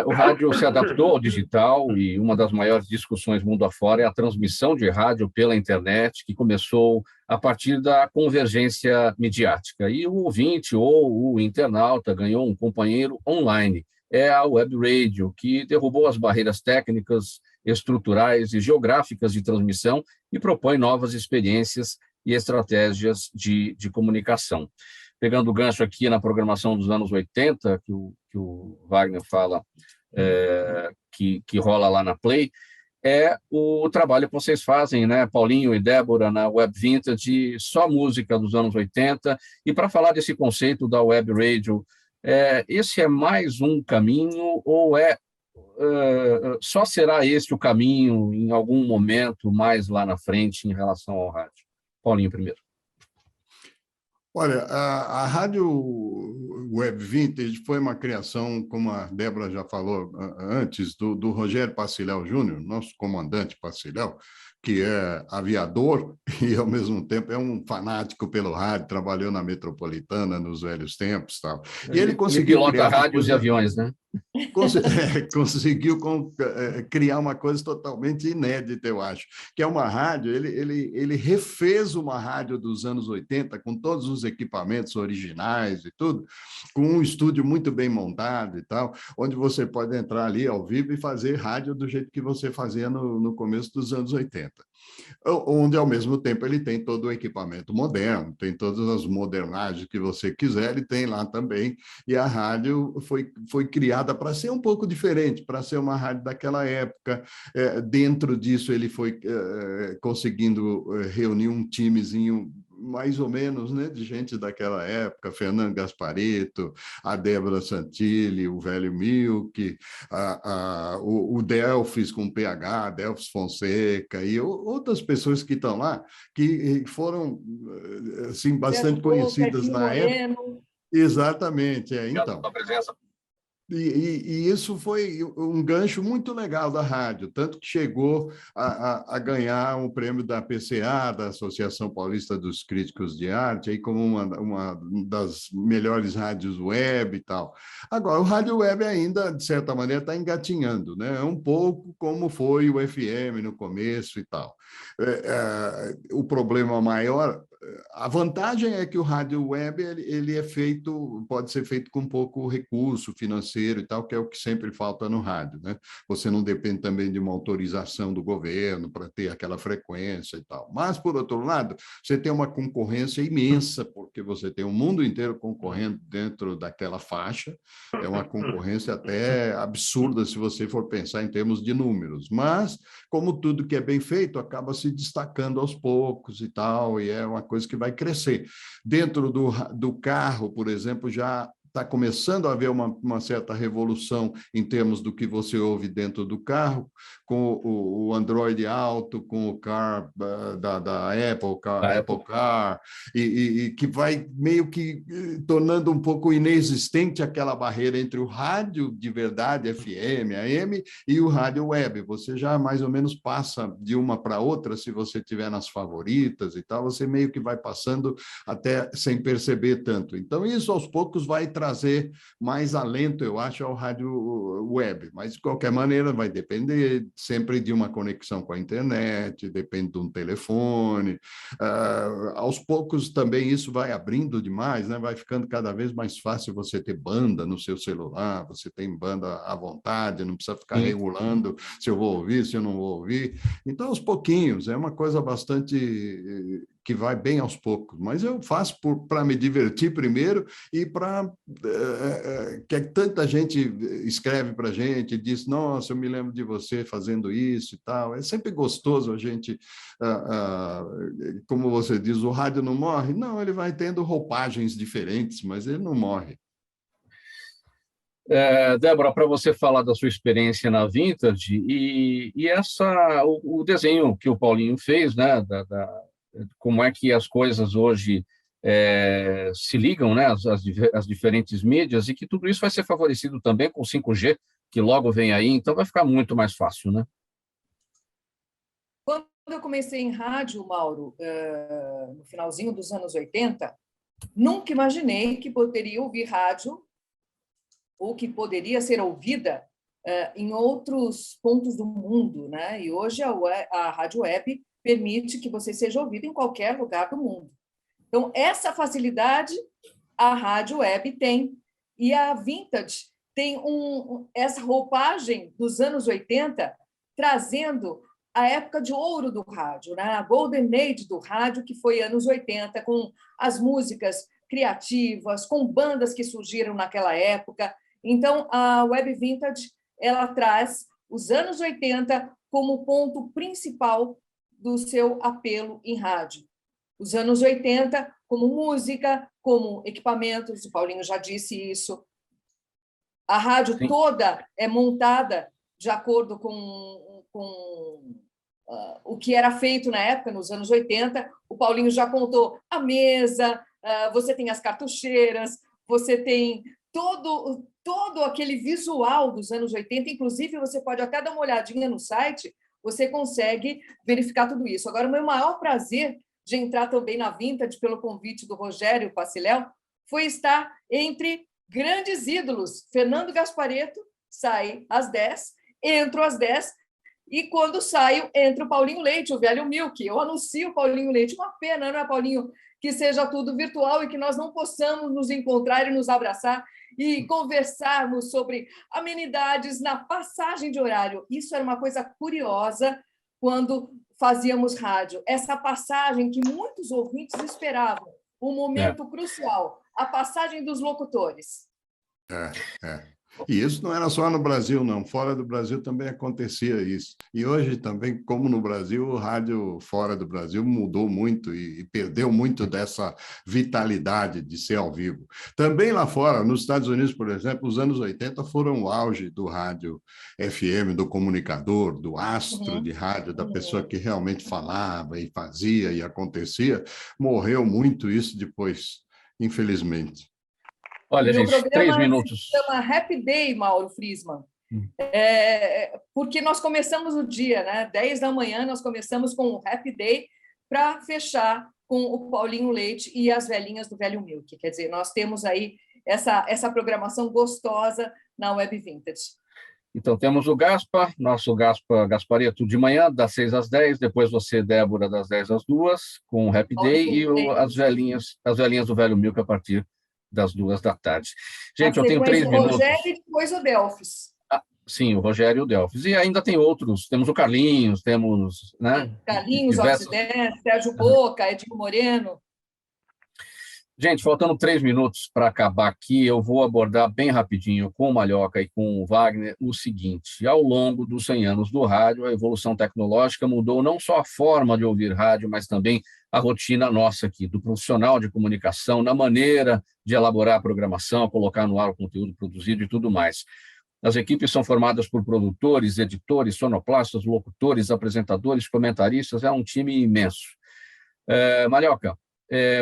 O rádio se adaptou ao digital, e uma das maiores discussões mundo afora é a transmissão de rádio pela internet, que começou a partir da convergência midiática. E o ouvinte ou o internauta ganhou um companheiro online. É a Web Radio, que derrubou as barreiras técnicas, estruturais e geográficas de transmissão e propõe novas experiências e estratégias de comunicação. Pegando o gancho aqui na programação dos anos 80, que o Wagner fala, que rola lá na Play, é o trabalho que vocês fazem, né, Paulinho e Débora, na Web Vintage, só música dos anos 80. E para falar desse conceito da Web Radio, esse é mais um caminho ou só será esse o caminho em algum momento mais lá na frente em relação ao rádio? Paulinho primeiro. Olha, a Rádio Web Vintage foi uma criação, como a Débora já falou antes, do Rogério Pacilhau Júnior, nosso comandante Pacilhau, que é aviador e, ao mesmo tempo, é um fanático pelo rádio, trabalhou na Metropolitana nos velhos tempos. Tal. E ele conseguiu pilota rádios e aviões, né? Conseguiu criar uma coisa totalmente inédita, eu acho, que é uma rádio, ele refez uma rádio dos anos 80, com todos os equipamentos originais e tudo, com um estúdio muito bem montado e tal, onde você pode entrar ali ao vivo e fazer rádio do jeito que você fazia no começo dos anos 80. Onde, ao mesmo tempo, ele tem todo o equipamento moderno, tem todas as modernagens que você quiser, ele tem lá também, e a rádio foi criada para ser um pouco diferente, para ser uma rádio daquela época. Dentro disso, ele foi conseguindo reunir um timezinho mais ou menos, né, de gente daquela época, Fernando Gasparetto, a Débora Santilli, o velho Milk, o Delfis com PH, Delfis Fonseca, e outras pessoas que estão lá, que foram assim, bastante conhecidas na época. Exatamente, então. E isso foi um gancho muito legal da rádio, tanto que chegou a ganhar um prêmio da PCA, da Associação Paulista dos Críticos de Arte, aí como uma das melhores rádios web e tal. Agora, o rádio web ainda, de certa maneira, está engatinhando, né? Um pouco como foi o FM no começo e tal. O problema maior... A vantagem é que o rádio web ele pode ser feito com pouco recurso financeiro e tal, que é o que sempre falta no rádio, né? Você não depende também de uma autorização do governo para ter aquela frequência e tal. Mas, por outro lado, você tem uma concorrência imensa, porque você tem o mundo inteiro concorrendo dentro daquela faixa. É uma concorrência até absurda se você for pensar em termos de números. Mas, como tudo que é bem feito, acaba se destacando aos poucos e tal, e é uma coisa que vai crescer. Dentro do carro, por exemplo, já está começando a haver uma certa revolução em termos do que você ouve dentro do carro, com o Android Auto, com o Car da Apple, Apple Car, e que vai meio que tornando um pouco inexistente aquela barreira entre o rádio de verdade, FM, AM, e o rádio web. Você já mais ou menos passa de uma para outra, se você tiver nas favoritas e tal, você meio que vai passando até sem perceber tanto. Então, isso aos poucos vai trazer mais alento, eu acho, ao rádio web. Mas, de qualquer maneira, vai depender sempre de uma conexão com a internet, depende de um telefone. Aos poucos, também, isso vai abrindo demais, né? Vai ficando cada vez mais fácil você ter banda no seu celular, você tem banda à vontade, não precisa ficar regulando se eu vou ouvir, se eu não vou ouvir. Então, aos pouquinhos, é uma coisa bastante... que vai bem aos poucos, mas eu faço para me divertir primeiro e para que tanta gente escreve para a gente e diz, nossa, eu me lembro de você fazendo isso e tal. É sempre gostoso a gente, como você diz, o rádio não morre? Não, ele vai tendo roupagens diferentes, mas ele não morre. Débora, para você falar da sua experiência na Vintage e o desenho que o Paulinho fez, né, como é que as coisas hoje se ligam, né, as diferentes mídias, e que tudo isso vai ser favorecido também com 5G, que logo vem aí, então vai ficar muito mais fácil, né? Quando eu comecei em rádio, Mauro, no finalzinho dos anos 80, nunca imaginei que poderia ouvir rádio ou que poderia ser ouvida em outros pontos do mundo, né? E hoje a rádio web permite que você seja ouvido em qualquer lugar do mundo. Então, essa facilidade a rádio web tem. E a Vintage tem essa roupagem dos anos 80, trazendo a época de ouro do rádio, né? A Golden Age do rádio, que foi anos 80, com as músicas criativas, com bandas que surgiram naquela época. Então, a Web Vintage ela traz os anos 80 como ponto principal do seu apelo em rádio. Os anos 80 como música, como equipamentos, o Paulinho já disse isso. A rádio toda é montada de acordo com o que era feito na época, nos anos 80. O Paulinho já contou a mesa, você tem as cartucheiras, você tem todo aquele visual dos anos 80. Inclusive, você pode até dar uma olhadinha no site, você consegue verificar tudo isso. Agora, o meu maior prazer de entrar também na Vintage, pelo convite do Rogério Paciléu, foi estar entre grandes ídolos. Fernando Gasparetto sai às 10, entro às 10, e quando saio, entra o Paulinho Leite, o velho Milk. Eu anuncio o Paulinho Leite. Uma pena, não é, Paulinho, que seja tudo virtual e que nós não possamos nos encontrar e nos abraçar e conversarmos sobre amenidades na passagem de horário. Isso era uma coisa curiosa quando fazíamos rádio. Essa passagem que muitos ouvintes esperavam, um momento crucial, a passagem dos locutores. E isso não era só no Brasil, não. Fora do Brasil também acontecia isso. E hoje também, como no Brasil, o rádio fora do Brasil mudou muito e perdeu muito dessa vitalidade de ser ao vivo. Também lá fora, nos Estados Unidos, por exemplo, os anos 80 foram o auge do rádio FM, do comunicador, do astro de rádio, da pessoa que realmente falava e fazia e acontecia. Morreu muito isso depois, infelizmente. Olha, gente, 3 minutos. Se chama Happy Day, Mauro Friesman. Porque nós começamos o dia, né? 10 da manhã, nós começamos com o Happy Day para fechar com o Paulinho Leite e as velhinhas do Velho Milk. Quer dizer, nós temos aí essa programação gostosa na Web Vintage. Então, temos o nosso Gasparetto de manhã, das 6 às 10, depois você, Débora, das 10 às 2, com o Happy Day, e as velhinhas do Velho Milk a partir das 2 da tarde. Gente, eu tenho 3 minutos. O Rogério e depois o Delfis. Sim, o Rogério e o Delfis. E ainda tem outros, temos o Carlinhos, temos... né, Carlinhos, Occidente, Sérgio Boca, Edinho Moreno. Gente, faltando 3 minutos para acabar aqui, eu vou abordar bem rapidinho com o Malhoca e com o Wagner o seguinte: ao longo dos 100 anos do rádio, a evolução tecnológica mudou não só a forma de ouvir rádio, mas também a rotina nossa aqui, do profissional de comunicação, na maneira de elaborar a programação, colocar no ar o conteúdo produzido e tudo mais. As equipes são formadas por produtores, editores, sonoplastas, locutores, apresentadores, comentaristas, é um time imenso. Malhoca,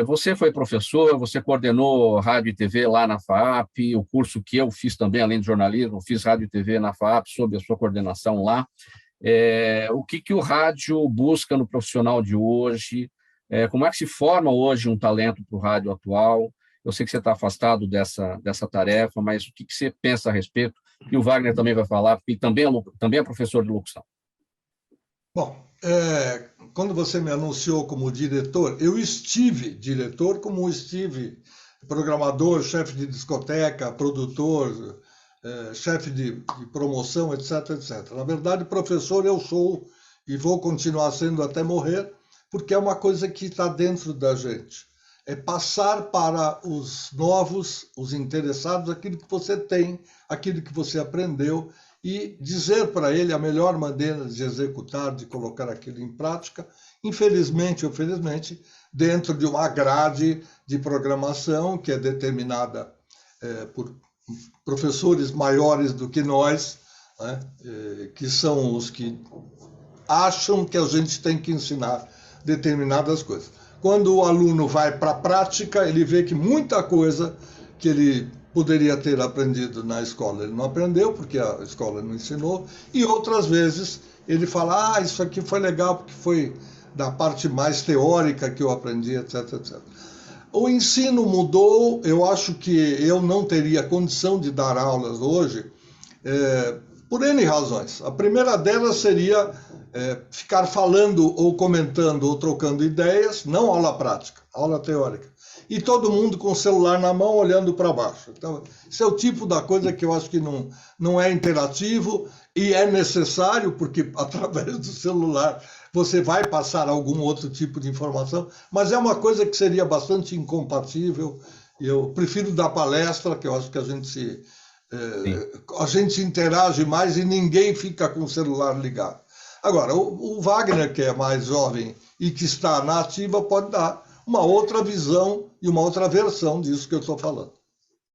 você foi professor, você coordenou rádio e TV lá na FAAP, o curso que eu fiz também, além de jornalismo, fiz rádio e TV na FAAP, sob a sua coordenação lá. O que o rádio busca no profissional de hoje? Como é que se forma hoje um talento para o rádio atual? Eu sei que você está afastado dessa tarefa, mas o que você pensa a respeito? E o Wagner também vai falar, porque também é professor de locução. Bom, quando você me anunciou como diretor, eu estive diretor, como estive programador, chefe de discoteca, produtor, chefe de promoção, etc, etc. Na verdade, professor eu sou e vou continuar sendo até morrer, porque é uma coisa que está dentro da gente. É passar para os novos, os interessados, aquilo que você tem, aquilo que você aprendeu, e dizer para ele a melhor maneira de executar, de colocar aquilo em prática, infelizmente ou felizmente, dentro de uma grade de programação que é determinada por professores maiores do que nós, né, que são os que acham que a gente tem que ensinar determinadas coisas. Quando o aluno vai para a prática, ele vê que muita coisa que ele poderia ter aprendido na escola ele não aprendeu, porque a escola não ensinou, e outras vezes ele fala, isso aqui foi legal, porque foi da parte mais teórica que eu aprendi, etc, etc. O ensino mudou, eu acho que eu não teria condição de dar aulas hoje, por N razões. A primeira delas seria ficar falando ou comentando ou trocando ideias, não aula prática, aula teórica. E todo mundo com o celular na mão olhando para baixo. Então, esse é o tipo da coisa que eu acho que não é interativo e é necessário, porque através do celular você vai passar algum outro tipo de informação, mas é uma coisa que seria bastante incompatível. Eu prefiro dar palestra, que eu acho que a gente se interage mais e ninguém fica com o celular ligado. Agora, o Wagner, que é mais jovem e que está na ativa, pode dar uma outra visão e uma outra versão disso que eu estou falando.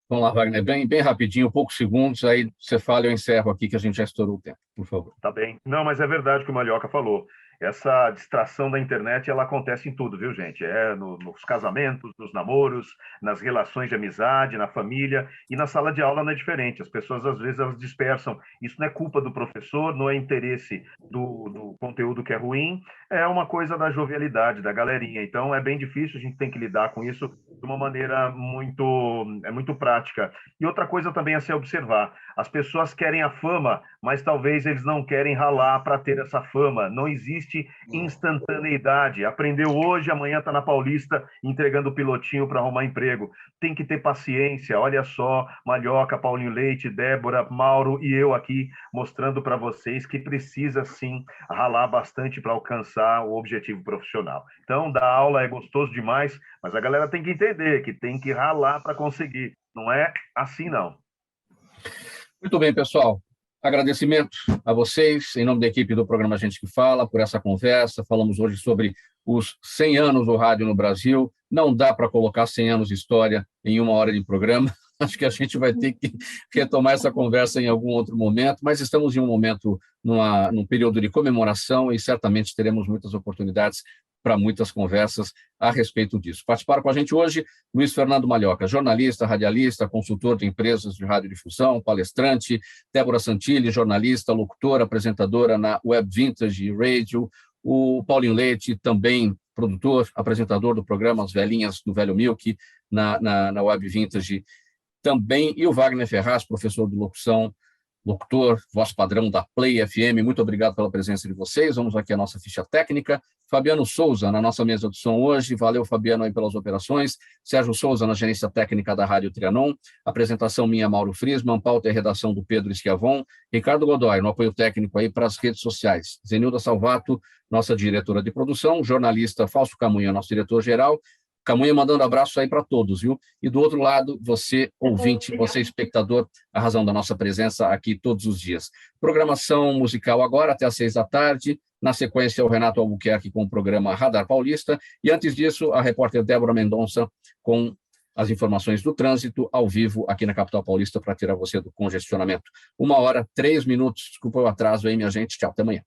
Vamos lá, Wagner, bem rapidinho, poucos segundos, aí você fala e eu encerro aqui, que a gente já estourou o tempo, por favor. Tá bem. Não, mas é verdade o que o Malhoca falou. Essa distração da internet, ela acontece em tudo, viu, gente? Nos casamentos, nos namoros, nas relações de amizade, na família, e na sala de aula não é diferente. As pessoas, às vezes, elas dispersam. Isso não é culpa do professor, não é interesse do conteúdo que é ruim, é uma coisa da jovialidade, da galerinha. Então, é bem difícil, a gente tem que lidar com isso de uma maneira muito prática. E outra coisa também a se observar, as pessoas querem a fama, mas talvez eles não querem ralar para ter essa fama. Não existe instantaneidade. Aprendeu hoje, amanhã está na Paulista entregando o pilotinho para arrumar emprego. Tem que ter paciência. Olha só, Malhoca, Paulinho Leite, Débora, Mauro e eu aqui mostrando para vocês que precisa sim ralar bastante para alcançar o objetivo profissional. Então, dar aula é gostoso demais, mas a galera tem que entender que tem que ralar para conseguir. Não é assim, não. Muito bem, pessoal. Agradecimento a vocês, em nome da equipe do programa Gente que Fala, por essa conversa. Falamos hoje sobre os 100 anos do rádio no Brasil. Não dá para colocar 100 anos de história em 1 hora de programa. Acho que a gente vai ter que retomar essa conversa em algum outro momento, mas estamos em um momento, num período de comemoração, e certamente teremos muitas oportunidades para muitas conversas a respeito disso. Participaram com a gente hoje Luiz Fernando Malhoca, jornalista, radialista, consultor de empresas de radiodifusão, palestrante, Débora Santilli, jornalista, locutora, apresentadora na Web Vintage Radio, o Paulinho Leite, também produtor, apresentador do programa As Velhinhas do Velho Milk, na Web Vintage também, e o Wagner Ferraz, professor de locução, locutor, voz padrão da Play FM. Muito obrigado pela presença de vocês. Vamos aqui à nossa ficha técnica. Fabiano Souza, na nossa mesa de som hoje. Valeu, Fabiano, aí pelas operações. Sérgio Souza, na gerência técnica da Rádio Trianon. Apresentação minha, Mauro Friesman. Pauta e redação do Pedro Schiavon. Ricardo Godoy, no apoio técnico aí para as redes sociais. Zenilda Salvato, nossa diretora de produção. Jornalista Fausto Camunha, nosso diretor-geral. Camunha mandando abraço aí para todos, viu? E do outro lado, você ouvinte, você espectador, a razão da nossa presença aqui todos os dias. Programação musical agora, até às 18h. Na sequência, o Renato Albuquerque com o programa Radar Paulista. E antes disso, a repórter Débora Mendonça com as informações do trânsito ao vivo aqui na capital paulista para tirar você do congestionamento. 1h, 3 minutos. Desculpa o atraso aí, minha gente. Tchau, até amanhã.